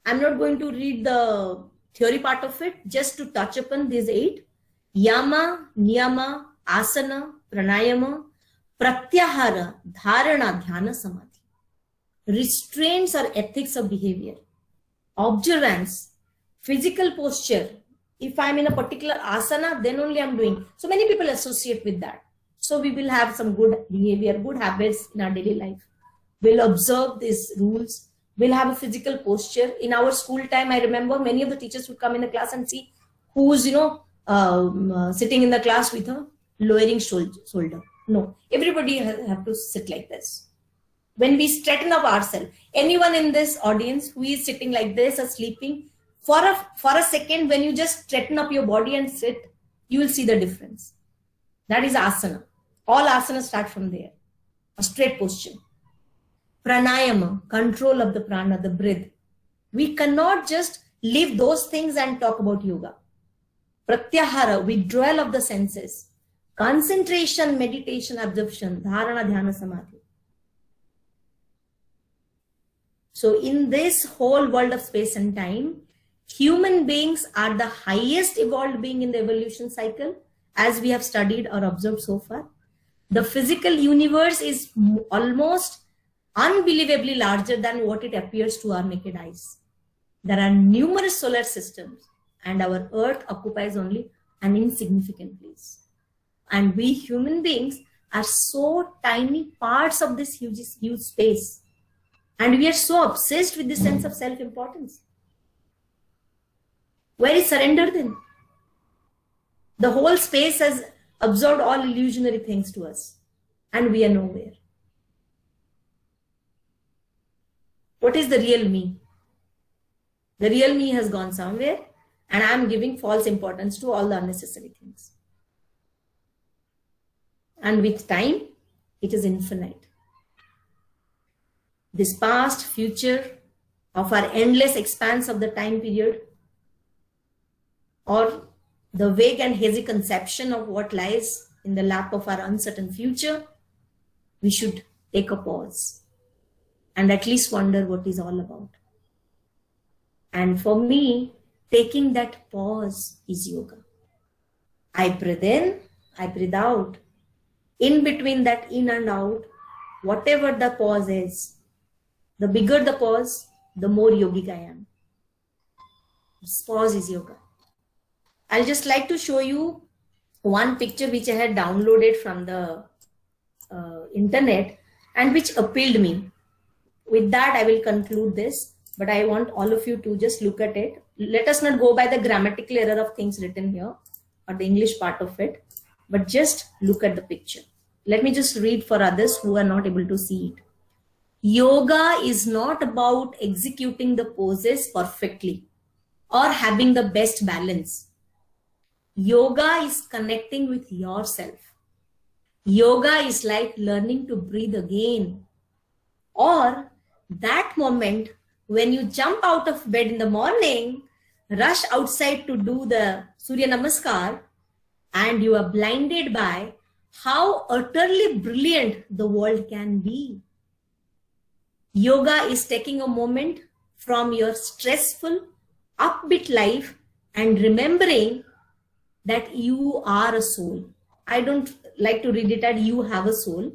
I'm not going to read the theory part of it, just to touch upon these 8. Yama, niyama, asana, pranayama, pratyahara, dharana, dhyana, samadhi. Restraints or ethics of behavior. Observance, physical posture. If I'm in a particular asana, then only I'm doing. So many people associate with that. So we will have some good behavior, good habits in our daily life. We'll observe these rules. We'll have a physical posture. In our school time, I remember many of the teachers would come in the class and see who's, sitting in the class with a lowering shoulder. No, everybody have to sit like this. When we straighten up ourselves, anyone in this audience who is sitting like this or sleeping, for a second, when you just straighten up your body and sit, you will see the difference. That is asana. All asanas start from there. A straight posture. Pranayama, control of the prana, the breath. We cannot just leave those things and talk about yoga. Pratyahara, withdrawal of the senses. Concentration, meditation, absorption, dharana, dhyana, samadhi. So in this whole world of space and time, human beings are the highest evolved being in the evolution cycle, as we have studied or observed so far. The physical universe is almost unbelievably larger than what it appears to our naked eyes. There are numerous solar systems, and our Earth occupies only an insignificant place. And we human beings are so tiny parts of this huge space. And we are so obsessed with the sense of self-importance. Where is surrender then? The whole space has absorbed all illusionary things to us, and we are nowhere. What is the real me? The real me has gone somewhere, and I am giving false importance to all the unnecessary things. And with time, it is infinite. This past, future of our endless expanse of the time period, or the vague and hazy conception of what lies in the lap of our uncertain future, we should take a pause and at least wonder what is all about. And for me, taking that pause is yoga. I breathe in, I breathe out. In between that in and out, whatever the pause is, the bigger the pause, the more yogic I am. This pause is yoga. I'll just like to show you one picture which I had downloaded from the internet and which appealed me. With that, I will conclude this, but I want all of you to just look at it. Let us not go by the grammatical error of things written here or the English part of it, but just look at the picture. Let me just read for others who are not able to see it. Yoga is not about executing the poses perfectly or having the best balance. Yoga is connecting with yourself. Yoga is like learning to breathe again. Or that moment when you jump out of bed in the morning, rush outside to do the Surya Namaskar, and you are blinded by how utterly brilliant the world can be. Yoga is taking a moment from your stressful, upbeat life and remembering that you are a soul. I don't like to read it as you have a soul,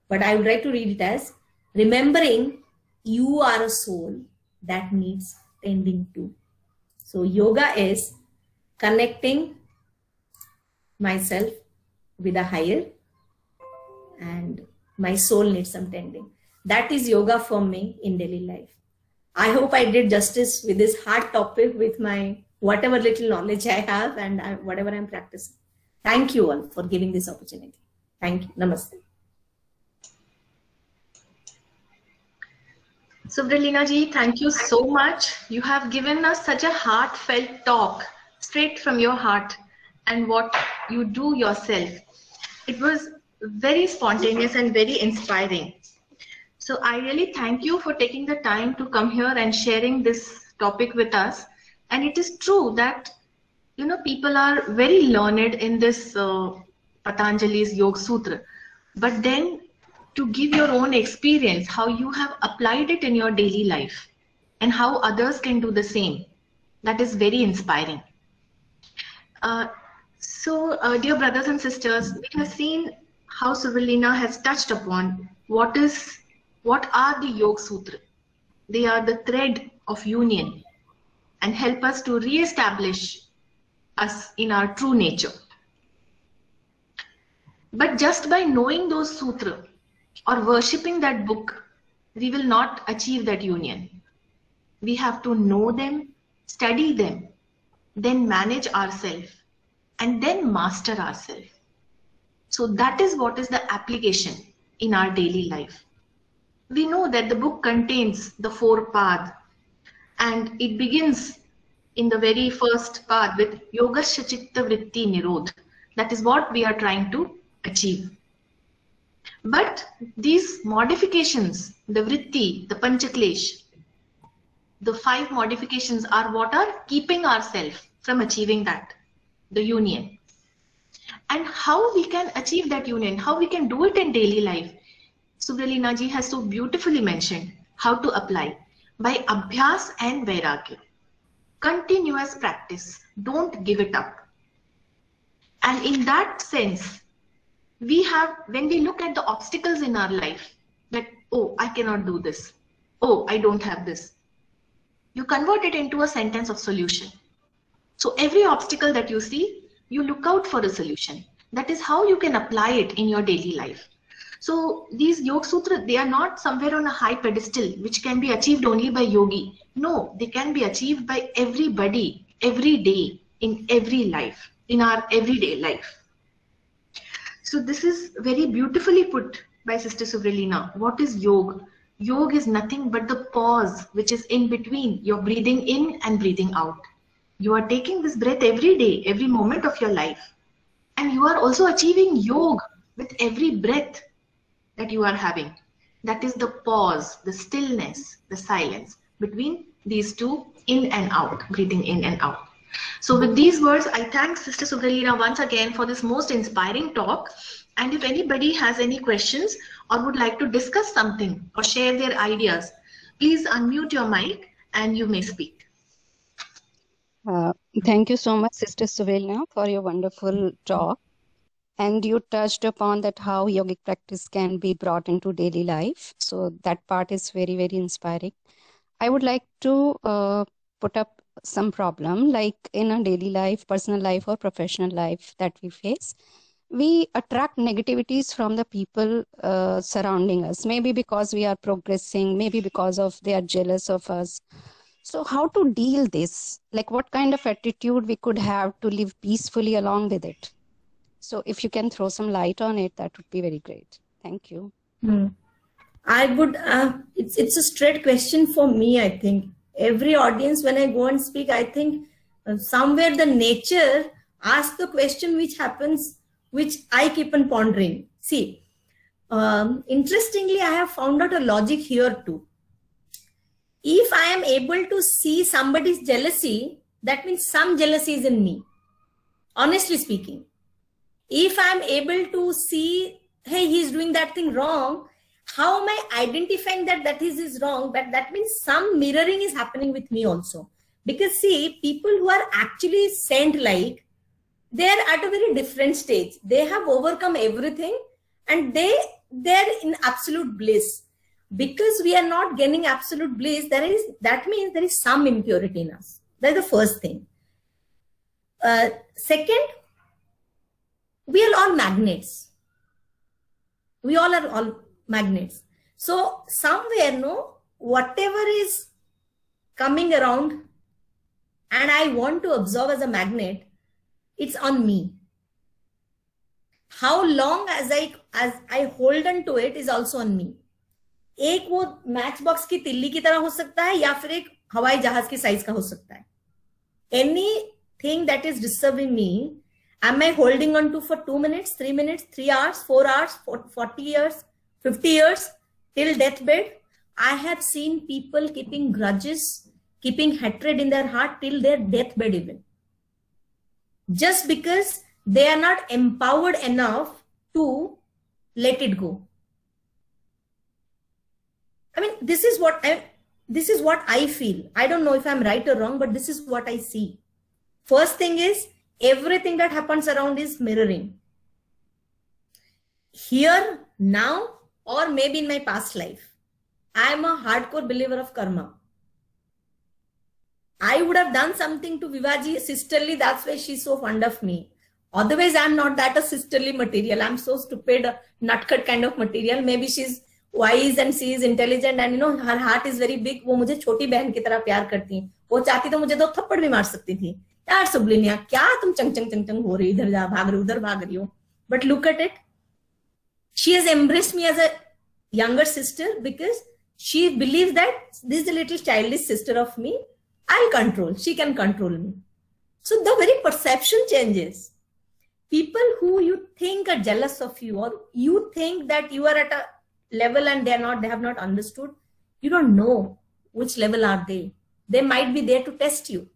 but I would like to read it as remembering you are a soul that needs tending to. So yoga is connecting myself with a higher, and my soul needs some tending. That is yoga for me in daily life. I hope I did justice with this hard topic with my whatever little knowledge I have and whatever I'm practicing. Thank you all for giving this opportunity. Thank you. Namaste. Subhralina ji, thank you so much. You have given us such a heartfelt talk straight from your heart and what you do yourself. It was very spontaneous and very inspiring. So I really thank you for taking the time to come here and sharing this topic with us. And it is true that, you know, people are very learned in this Patanjali's Yoga Sutra. But then to give your own experience, how you have applied it in your daily life and how others can do the same, that is very inspiring. Dear brothers and sisters, we have seen how Subhralina has touched upon what are the Yoga Sutra. They are the thread of union and help us to re-establish us in our true nature. But just by knowing those sutras or worshipping that book, we will not achieve that union. We have to know them, study them, then manage ourselves, and then master ourselves. So that is what is the application in our daily life. We know that the book contains the 4 paths, and it begins in the very first path with Yogasya Chitta Vritti Nirodh. That is what we are trying to achieve. But these modifications, the Vritti, the Panchaklesh, the 5 modifications are what are keeping ourselves from achieving that, the union. And how we can achieve that union, how we can do it in daily life. Subralina ji has so beautifully mentioned how to apply by Abhyas and Vairagya. Continuous practice, don't give it up. And in that sense, we have, when we look at the obstacles in our life, that, oh, I cannot do this. Oh, I don't have this. You convert it into a sentence of solution. So every obstacle that you see, you look out for a solution. That is how you can apply it in your daily life. So these Yoga Sutras, they are not somewhere on a high pedestal, which can be achieved only by yogi. No, they can be achieved by everybody, every day, in every life, in our everyday life. So this is very beautifully put by Sister Subralina. What is yoga? Yoga is nothing but the pause which is in between your breathing in and breathing out. You are taking this breath every day, every moment of your life. And you are also achieving yoga with every breath that you are having. That is the pause, the stillness, the silence between these two, in and out, breathing in and out. So with these words, I thank Sister Subralina once again for this most inspiring talk. And if anybody has any questions or would like to discuss something or share their ideas, please unmute your mic and you may speak. Thank you so much, Sister Subralina, for your wonderful talk. And you touched upon that how yogic practice can be brought into daily life. So that part is very, very inspiring. I would like to put up some problem, like in a daily life, personal life or professional life that we face. We attract negativities from the people surrounding us, maybe because we are progressing, maybe because of they are jealous of us. So how to deal this? Like what kind of attitude we could have to live peacefully along with it? So if you can throw some light on it, that would be very great. Thank you. I would, it's a straight question for me, I think. Every audience, when I go and speak, I think somewhere the nature asks the question which happens, which I keep on pondering. See, interestingly, I have found out a logic here too. If I am able to see somebody's jealousy, that means some jealousy is in me, honestly speaking. If I'm able to see, hey, he's doing that thing wrong, how am I identifying that that is wrong? But that means some mirroring is happening with me also. Because see, people who are actually saint-like, they're at a very different stage. They have overcome everything and they're in absolute bliss. Because we are not getting absolute bliss, that means there is some impurity in us. That's the first thing. Second, we are all magnets. We all are all magnets. So somewhere, no, whatever is coming around and I want to absorb as a magnet, it's on me. How long as I hold on to it is also on me. एक वो match box की तिल्ली की तरह हो सकता है या फिर एक हवाई जहाज की साइज का हो सकता है. Anything that is disturbing me, am I holding on to for 2 minutes, 3 minutes, 3 hours, 4 hours, 40 years, 50 years, till deathbed? I have seen people keeping grudges, keeping hatred in their heart till their deathbed even. Just because they are not empowered enough to let it go. I mean, this is what I feel. I don't know if I'm right or wrong, but this is what I see. First thing is, everything that happens around is mirroring. Here, now, or maybe in my past life, I am a hardcore believer of karma. I would have done something to Vivaji sisterly, that's why she's so fond of me. Otherwise, I'm not that a sisterly material. I'm so stupid, nutcut kind of material. Maybe she's wise and she is intelligent and her heart is very big. वो मुझे छोटी बहन की तरह प्यार करती है. वो चाहती तो मुझे 2 थप्पड़ भी मार सकती थी. यार सुब्लिनिया क्या तुम चंग चंग चंग चंग हो रही, इधर जा भाग रही, उधर भाग रही हो. But look at it. She has embraced me as a younger sister because she believes that this is a little childish sister of me. I'll control. She can control me. So the very perception changes. People who you think are jealous of you, or you think that you are at a level and they have not understood, you don't know which level are they. They might be there to test you.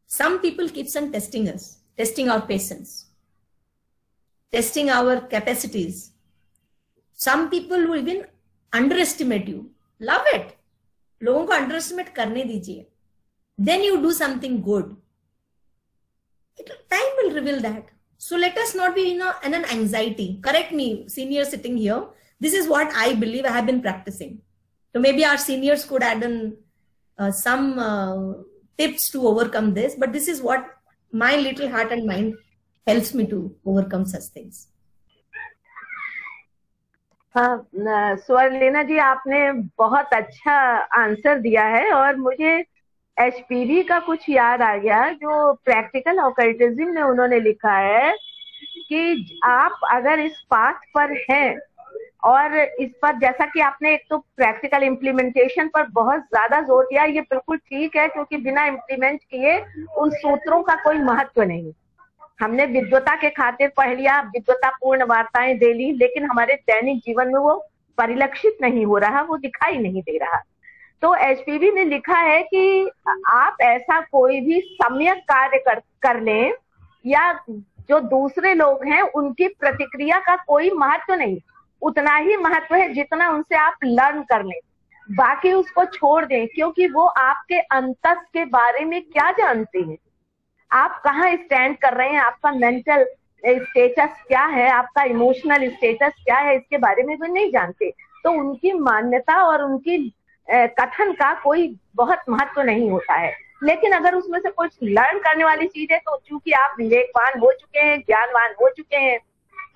Some people keeps on testing us, testing our patience, testing our capacities. Some people who even underestimate you. Love it. लोगों को underestimate करने दीजिए. Then you do something good. Time will reveal that. So let us not be in an anxiety. Correct me, seniors sitting here. This is what I believe I have been practicing. So maybe our seniors could add in some tips to overcome this. But this is what my little heart and mind helps me to overcome such things. हाँ स्वर्लिना जी, आपने बहुत अच्छा answer दिया है और मुझे HPV का कुछ याद आ गया जो प्रैक्टिकल ऑकल्टिज्म में उन्होंने लिखा है कि आप अगर इस पाथ पर हैं और इस पर, जैसा कि आपने एक तो प्रैक्टिकल इम्प्लीमेंटेशन पर बहुत ज्यादा जोर दिया, ये बिल्कुल ठीक है क्योंकि बिना इम्प्लीमेंट किए उन सूत्रों का कोई महत्व नहीं. हमने विद्वता के खातिर पढ़ लिया, विद्वतापूर्ण वार्ताएं दे ली, लेकिन हमारे दैनिक जीवन में वो परिलक्षित नहीं हो रहा, वो दिखाई नहीं दे रहा. तो HPV ने लिखा है कि आप ऐसा कोई भी सम्यक कार्य कर लें या जो दूसरे लोग हैं उनकी प्रतिक्रिया का कोई महत्व नहीं, उतना ही महत्व है जितना उनसे आप लर्न कर लें. बाकी उसको छोड़ दें क्योंकि वो आपके अंतस के बारे में क्या जानते हैं, आप कहाँ स्टैंड कर रहे हैं, आपका मेंटल स्टेटस क्या है, आपका इमोशनल स्टेटस क्या है, इसके बारे में वो नहीं जानते. तो उनकी मान्यता और उनकी कथन का कोई बहुत महत्व नहीं होता है. लेकिन अगर उसमें से कुछ लर्न करने वाली चीज है तो चूंकि आप विवेकवान हो चुके हैं, ज्ञानवान हो चुके हैं,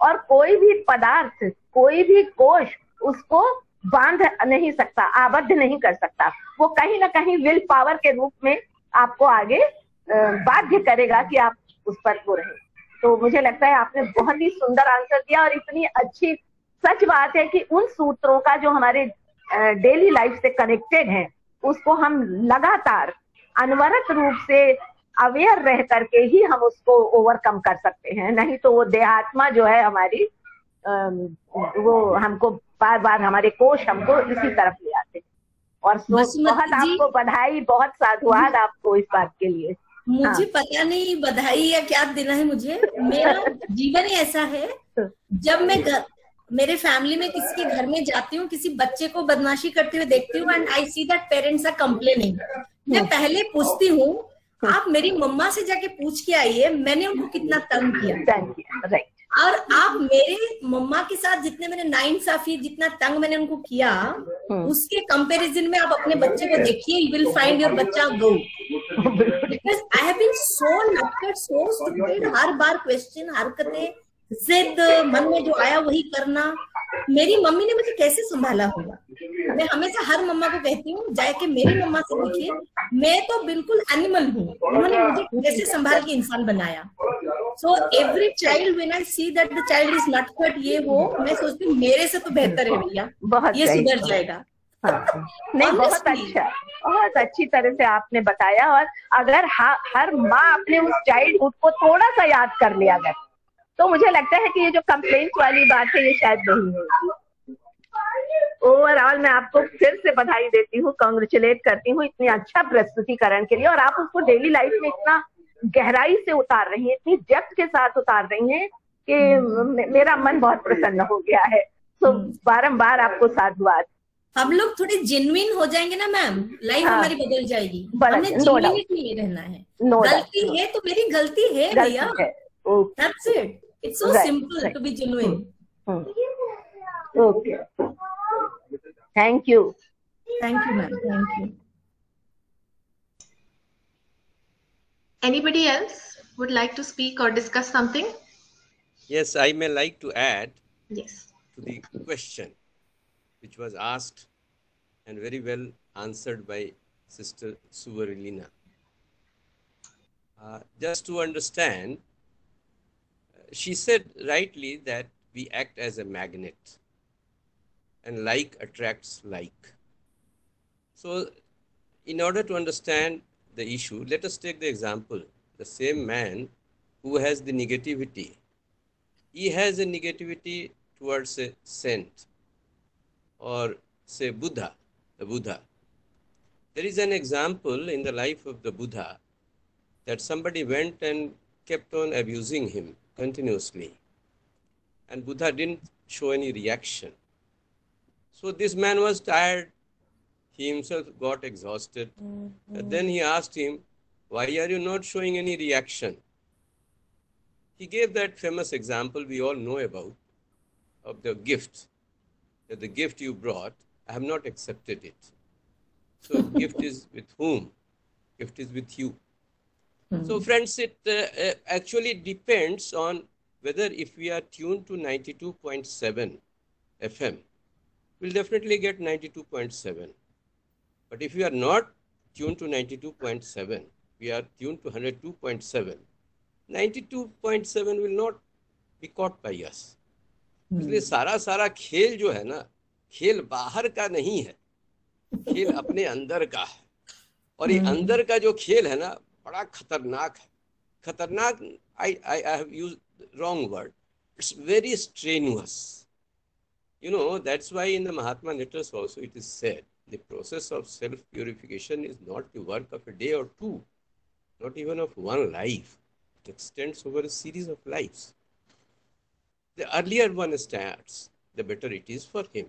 और कोई भी पदार्थ, कोई भी कोश उसको बांध नहीं सकता, आबद्ध नहीं कर सकता. वो कहीं ना कहीं विल पावर के रूप में आपको आगे बाध्य करेगा कि आप उस पर वो रहे. तो मुझे लगता है आपने बहुत ही सुंदर आंसर दिया और इतनी अच्छी सच बात है कि उन सूत्रों का जो हमारे डेली लाइफ से कनेक्टेड है उसको हम लगातार अनवरत रूप से अवेयर रह करके ही हम उसको ओवरकम कर सकते हैं. नहीं तो वो देहात्मा जो है हमारी, वो हमको बार बार हमारे कोश हमको इसी तरफ ले आते. और बहुत आपको बधाई, बहुत साधुवाद आपको इस बात के लिए. मुझे पता नहीं बधाई या क्या देना है मुझे. मेरा जीवन ही ऐसा है, जब मैं मेरे फैमिली में किसी के घर में जाती हूँ, किसी बच्चे को बदमाशी करते हुए देखती हूँ and I see that parents are complaining, मैं पहले पूछती हूँ आप मेरी मम्मा से जाके पूछ के आइए मैंने उनको कितना तंग किया. राइट. और आप मेरे मम्मा के साथ जितने मैंने नाइंसाफी, जितना तंग मैंने उनको किया, उसके कंपैरिजन में आप अपने बच्चे को देखिए, यू विल फाइंड योर बच्चा go. Because I have been so नटखट, सो स्टूपिड, हर बार क्वेश्चन, हरकतें, जिद, मन में जो आया वही करना. मेरी मम्मी ने मुझे कैसे संभाला होगा. मैं हमेशा हर मम्मा को कहती हूँ जाके मेरी मम्मा से पूछिए, मैं तो बिल्कुल एनिमल हूँ, उन्होंने मुझे कैसे संभाल के इंसान बनाया. So every child when I see that the child is not cut, ये वो, मैं सोचती हूँ मेरे से तो बेहतर है भैया, ये सुधर जाएगा. नहीं, बहुत अच्छा, बहुत अच्छी तरह से आपने बताया. और अगर हर माँ अपने उस चाइल्डहुड को थोड़ा सा याद कर लिया अगर, तो मुझे लगता है कि ये जो कंप्लेंट्स वाली बात है ये शायद नहीं है. ओवरऑल मैं आपको फिर से बधाई देती हूँ, कांग्रेचुलेट करती हूँ इतनी अच्छा प्रस्तुतिकरण के लिए. और आप उसको डेली लाइफ में इतना गहराई से उतार रही हैं, इतनी डेप्थ के साथ उतार रही हैं कि मेरा मन बहुत प्रसन्न हो गया है. तो बारंबार आपको साधुवाद. हम लोग थोड़े जेन्युइन हो जाएंगे ना मैम, लाइफ हमारी बदल जाएगी. हमने जेन्युइनिटी रहना है. गलती है तो मेरी गलती है भैया, that's it. It's so simple to be genuine. Okay. Thank you. Thank you, ma'am. Thank you. Anybody else would like to speak or discuss something? Yes, I may like to add Yes. to the question which was asked and very well answered by Sister Suvarlina. Just to understand, she said rightly that we act as a magnet and like attracts like. So in order to understand the issue, let us take the example, the same man who has the negativity. He has a negativity towards a saint or say Buddha, the Buddha. There is an example in the life of the Buddha that somebody went and kept on abusing him continuously. And Buddha didn't show any reaction. So this man was tired. He himself got exhausted. And then he asked him, why are you not showing any reaction? He gave that famous example we all know about of the gift. That the gift you brought, I have not accepted it. So gift is with whom? Gift is with you. So friends, it actually depends on whether if we are tuned to 92.7 FM, we'll definitely get 92.7. But if we are not tuned to 92.7, we are tuned to 102.7, 92.7 will not be caught by us. इसलिए सारा खेल जो है ना, खेल बाहर का नहीं है, खेल अपने अंदर का है. और ये अंदर का जो खेल है ना, बड़ा खतरनाक है. खतरनाक, I have used the wrong word. It's very strenuous. You know, that's why in the Mahatma letters also it is said, the process of self-purification is not the work of a day or two, not even of one life. It extends over a series of lives. The earlier one starts, the better it is for him.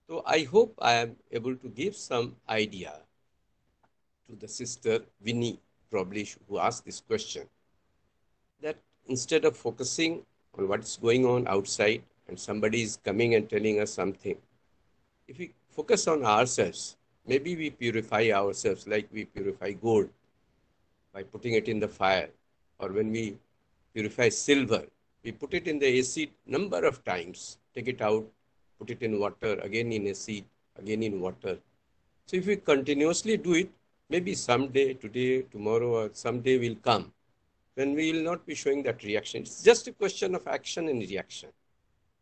So I hope I am able to give some idea to the sister Winnie, probably who asked this question, that instead of focusing on what's going on outside and somebody is coming and telling us something, if we focus on ourselves, maybe we purify ourselves like we purify gold by putting it in the fire, or when we purify silver, we put it in the acid number of times, take it out, put it in water, again in acid, again in water. So if we continuously do it, maybe someday, today, tomorrow, or someday will come when we will not be showing that reaction. It's just a question of action and reaction.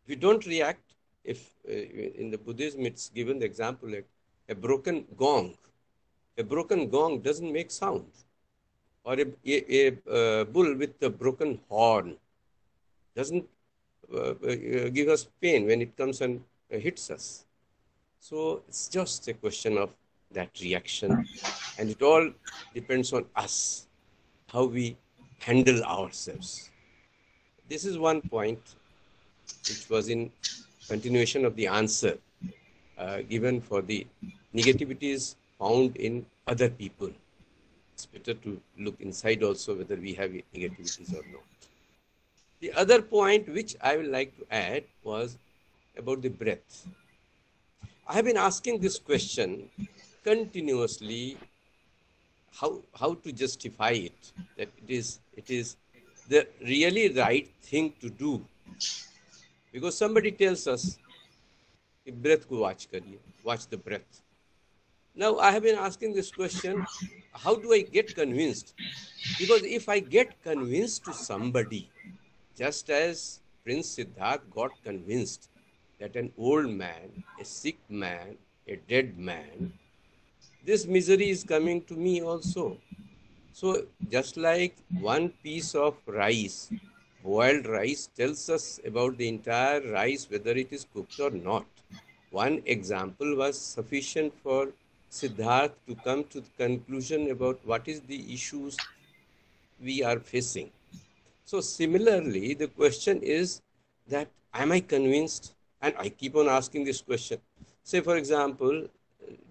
If we don't react, if in the Buddhism it's given the example like a broken gong. A broken gong doesn't make sound. Or a bull with a broken horn doesn't give us pain when it comes and hits us. So it's just a question of that reaction, and it all depends on us, how we handle ourselves. This is one point which was in continuation of the answer given for the negativities found in other people. It's better to look inside also whether we have negativities or not. The other point which I would like to add was about the breath. I have been asking this question continuously, how to justify it, that it is the really right thing to do. Because somebody tells us, breath ko watch kariye, watch the breath. Now I have been asking this question, how do I get convinced? Because if I get convinced to somebody, just as Prince Siddharth got convinced that an old man, a sick man, a dead man, this misery is coming to me also. So just like one piece of rice, boiled rice, tells us about the entire rice, whether it is cooked or not. One example was sufficient for Siddharth to come to the conclusion about what is the issues we are facing. So similarly, the question is that, am I convinced? And I keep on asking this question. Say, for example,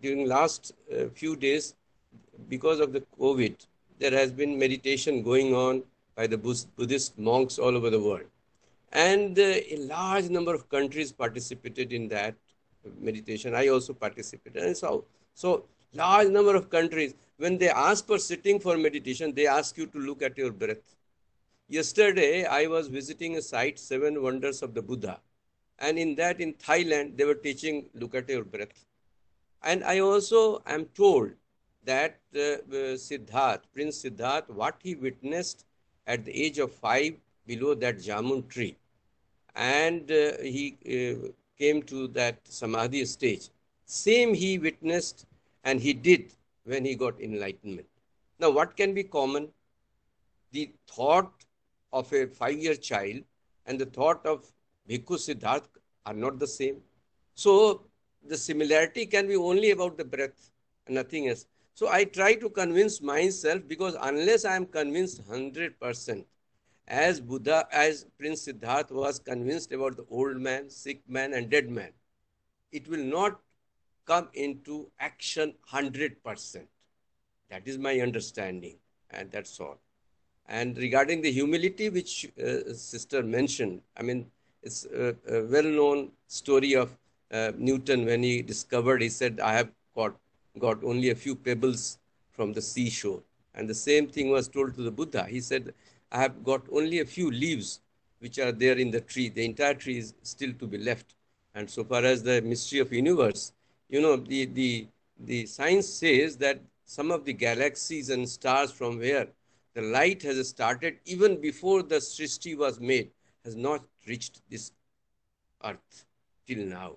during last few days, because of the COVID, there has been meditation going on by the Buddhist monks all over the world. And a large number of countries participated in that meditation. I also participated. And so large number of countries, when they ask for sitting for meditation, they ask you to look at your breath. Yesterday, I was visiting a site, 7 Wonders of the Buddha. And in that, in Thailand, they were teaching, look at your breath. And I also am told that Siddharth, Prince Siddharth, what he witnessed at the age of 5 below that Jamun tree. And he came to that Samadhi stage. Same he witnessed and he did when he got enlightenment. Now, what can be common? The thought of a 5-year child and the thought of Bhikkhu Siddharth are not the same. So, the similarity can be only about the breath and nothing else. So, I try to convince myself, because unless I am convinced 100%, as Buddha, as Prince Siddharth was convinced about the old man, sick man and dead man, it will not come into action 100%. That is my understanding, and that's all. And regarding the humility which sister mentioned, I mean, it's a well-known story of Newton when he discovered, he said, I have got only a few pebbles from the seashore. And the same thing was told to the Buddha. He said, I have got only a few leaves which are there in the tree. The entire tree is still to be left. And so far as the mystery of universe, you know, the science says that some of the galaxies and stars from where the light has started even before the Srishti was made has not reached this earth till now.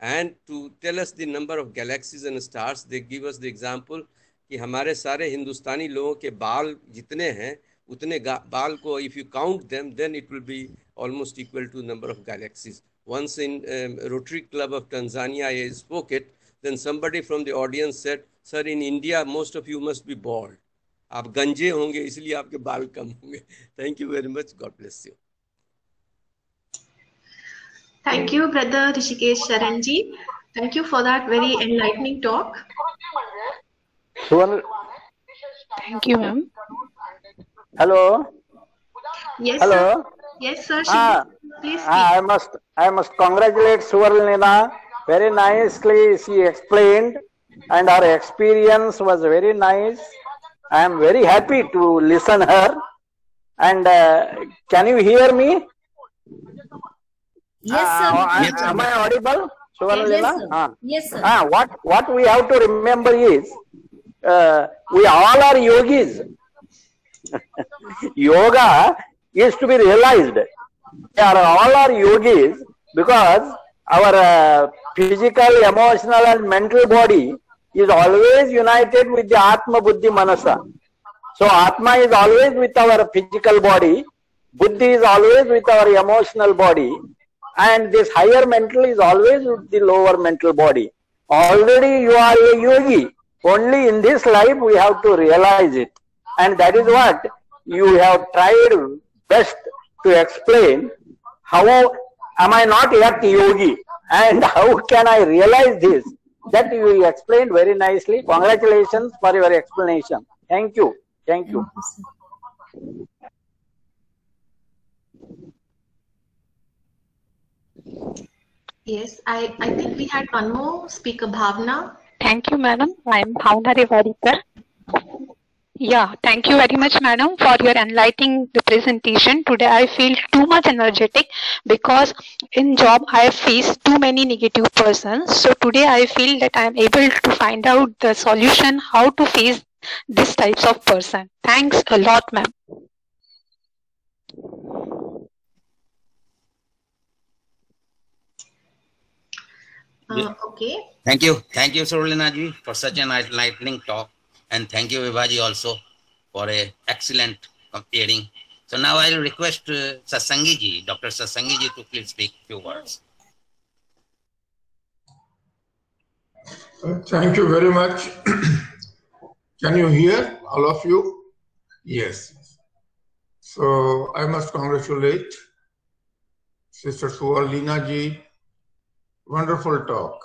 And to tell us the number of galaxies and stars, they give us the example कि हमारे सारे हिंदुस्तानी लोगों के बाल जितने हैं उतने बाल को, if you count them, then it will be almost equal to number of galaxies. Once in Rotary Club of Tanzania I spoke it, then somebody from the audience said, sir, in India most of you must be bald. आप गंजे होंगे इसलिए आपके बाल कम होंगे. Thank you very much. God bless you. Thank you, Brother Rishikesh Sharanji. Thank you for that very enlightening talk. Thank you, ma'am. Hello. Yes, Hello. sir. Yes, sir. Please speak. I must congratulate Suvarlina. Very nicely she explained, and her experience was very nice. I am very happy to listen her. And can you hear me? Yes, sir. Am I audible, Suvarlina? Yes, sir. What we have to remember is we all are yogis. Yoga is to be realized. We are all are yogis because our physical, emotional and mental body is always united with the Atma, Buddhi, Manasa. So Atma is always with our physical body, Buddhi is always with our emotional body, and this higher mental is always with the lower mental body. Already you are a yogi. Only in this life we have to realize it. And that is what you have tried best to explain. How am I not yet yogi? And how can I realize this? That you explained very nicely. Congratulations for your explanation. Thank you. Thank you. Yes, I think we had one more speaker, Bhavna. Thank you, madam. I am Bhavna Revarikar. Yeah, thank you very much, madam, for your enlightening presentation. Today I feel too much energetic because in job I face too many negative persons. So today I feel that I am able to find out the solution how to face these types of person. Thanks a lot, ma'am. Okay. Thank you, Suvarlina ji, for such an enlightening talk, and thank you, Vibhaji, also for a excellent comparing. So now I will request Satsangi ji, Dr. Satsangi ji, to please speak a few words. Thank you very much. Can you hear, all of you? Yes. So I must congratulate Sister Suvarlina ji. Wonderful talk.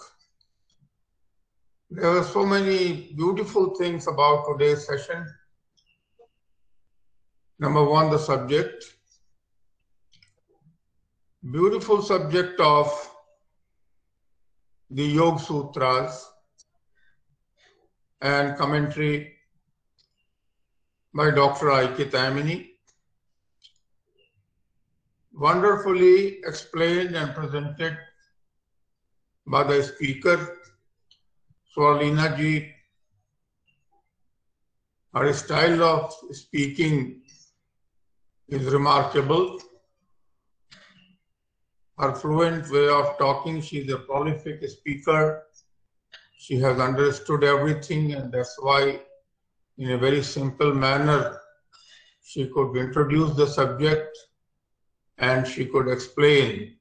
There were so many beautiful things about today's session. Number one, the subject. Beautiful subject of the Yoga Sutras and commentary by Dr. I.K. Taimini. Wonderfully explained and presented by the speaker, Suvarlina ji. Her style of speaking is remarkable. Her fluent way of talking, she is a prolific speaker. She has understood everything, and that's why in a very simple manner, she could introduce the subject and she could explain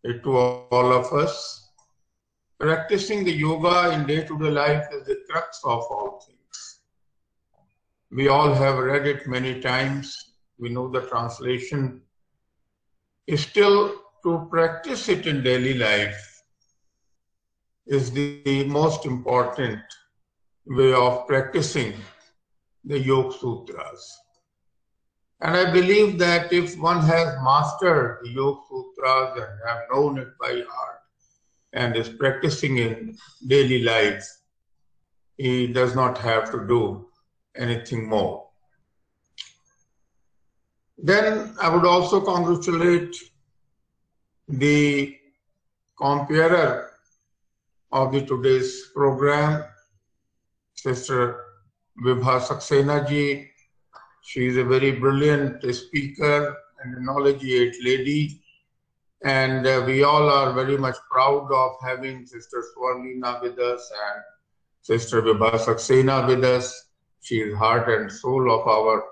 it to all of us. Practicing the yoga in day-to-day life is the crux of all things. We all have read it many times. We know the translation. Still, to practice it in daily life is the most important way of practicing the Yoga Sutras. And I believe that if one has mastered the Yoga Sutras and have known it by heart and is practicing in daily life, he does not have to do anything more. Then I would also congratulate the comparer of today's program, Sister Vibha Saxena ji. She is a very brilliant speaker and a knowledgeable lady, and we all are very much proud of having Sister Swarlina with us and Sister Vibha Saxena with us. She is heart and soul of our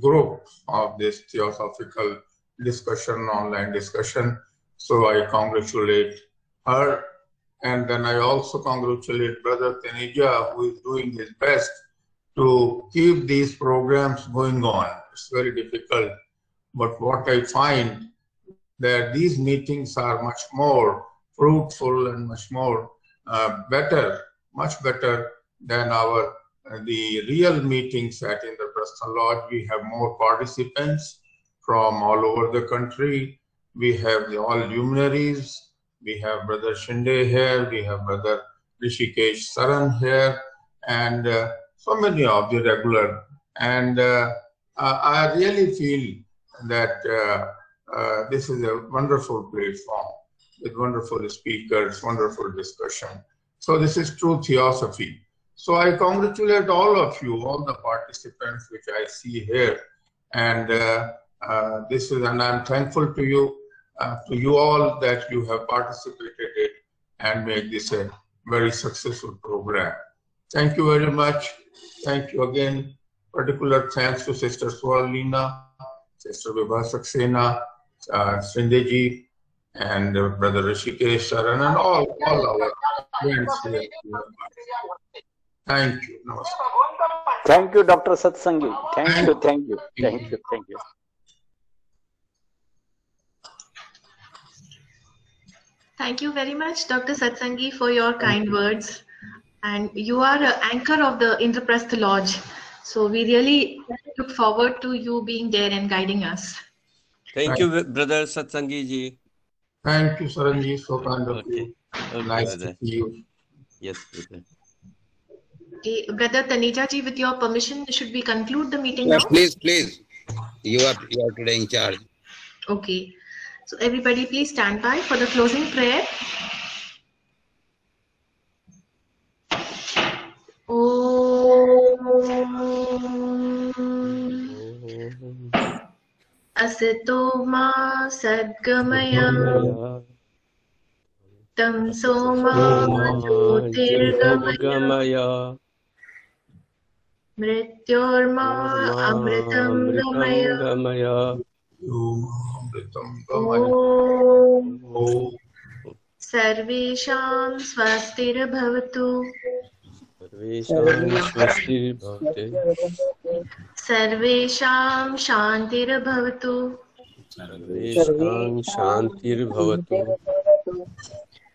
group of this theosophical discussion, online discussion. So I congratulate her, and then I also congratulate Brother Taneja, who is doing his best to keep these programs going on. It's very difficult, but what I find that these meetings are much more fruitful and much more much better than the real meetings at Indraprastha Lodge. We have more participants from all over the country. We have all luminaries. We have Brother Shinde here. We have Brother Rishikesh Saran here, and so many of the regular. And I really feel that this is a wonderful platform with wonderful speakers, wonderful discussion. So this is true theosophy. So I congratulate all of you, all the participants which I see here, and and I'm thankful to you all that you have participated in and made this a very successful program. Thank you very much. Thank you again. Particular thanks to Sister Swarlina, Sister Vibha Saxena, Srindeji, and Brother Rishikesh Saran, and all our friends here. Thank you. Namaskar. Thank you, Dr. Satsangi. Thank you. Thank you very much, Dr. Satsangi, for your kind words. And you are an anchor of the Indraprastha Lodge. So we really look forward to you being there and guiding us. Thank you, Brother Satsangi ji. Thank you, Saranji. So kind of you. Nice to see you. Yes, brother. Okay, Brother Taneja ji, with your permission, should we conclude the meeting Yes, now? please. You are today in charge. Okay. So everybody please stand by for the closing prayer. Asito ma sadgamaya tamso ma jyotirgamaya mrityorma amritam gamaya. Sarvesham swastirabhavatu. Sarvesham shantirabhavatu.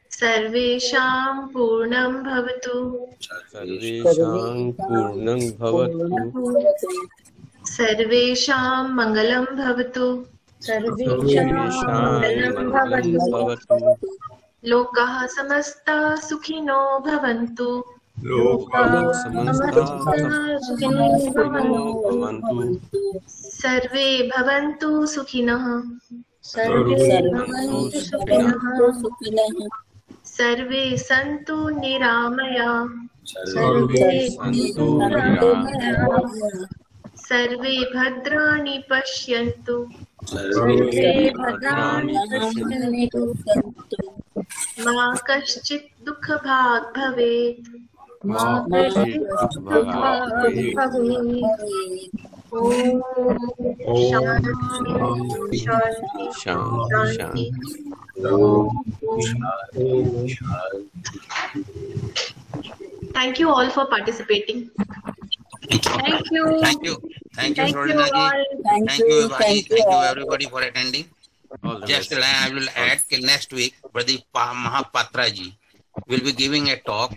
Sarvesham purnam bhavatu. Sarvesham mangalam bhavatu. Lokaha samasta sukhino bhavantu. Sarve bhavantu sukhinah. सर्वे सन्तु निरामया सर्वे भद्राणि पश्यन्तु मा कश्चित् दुःखभाग् भवेत् शांति। Thank you all for participating. Thank you. Thank you, Sarolina ji. Thank you, everybody. Thank you, everybody, for attending. Just I will add till next week, Pradeep Mahapatra ji will be giving a talk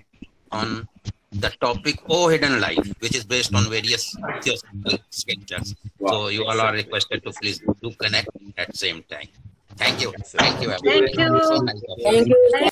on the topic "Oh Hidden Life," which is based on various theosophical scriptures. So you all are requested to please do connect at same time. Thank you. Thank you, everybody. Thank you. So nice of you. Thank you.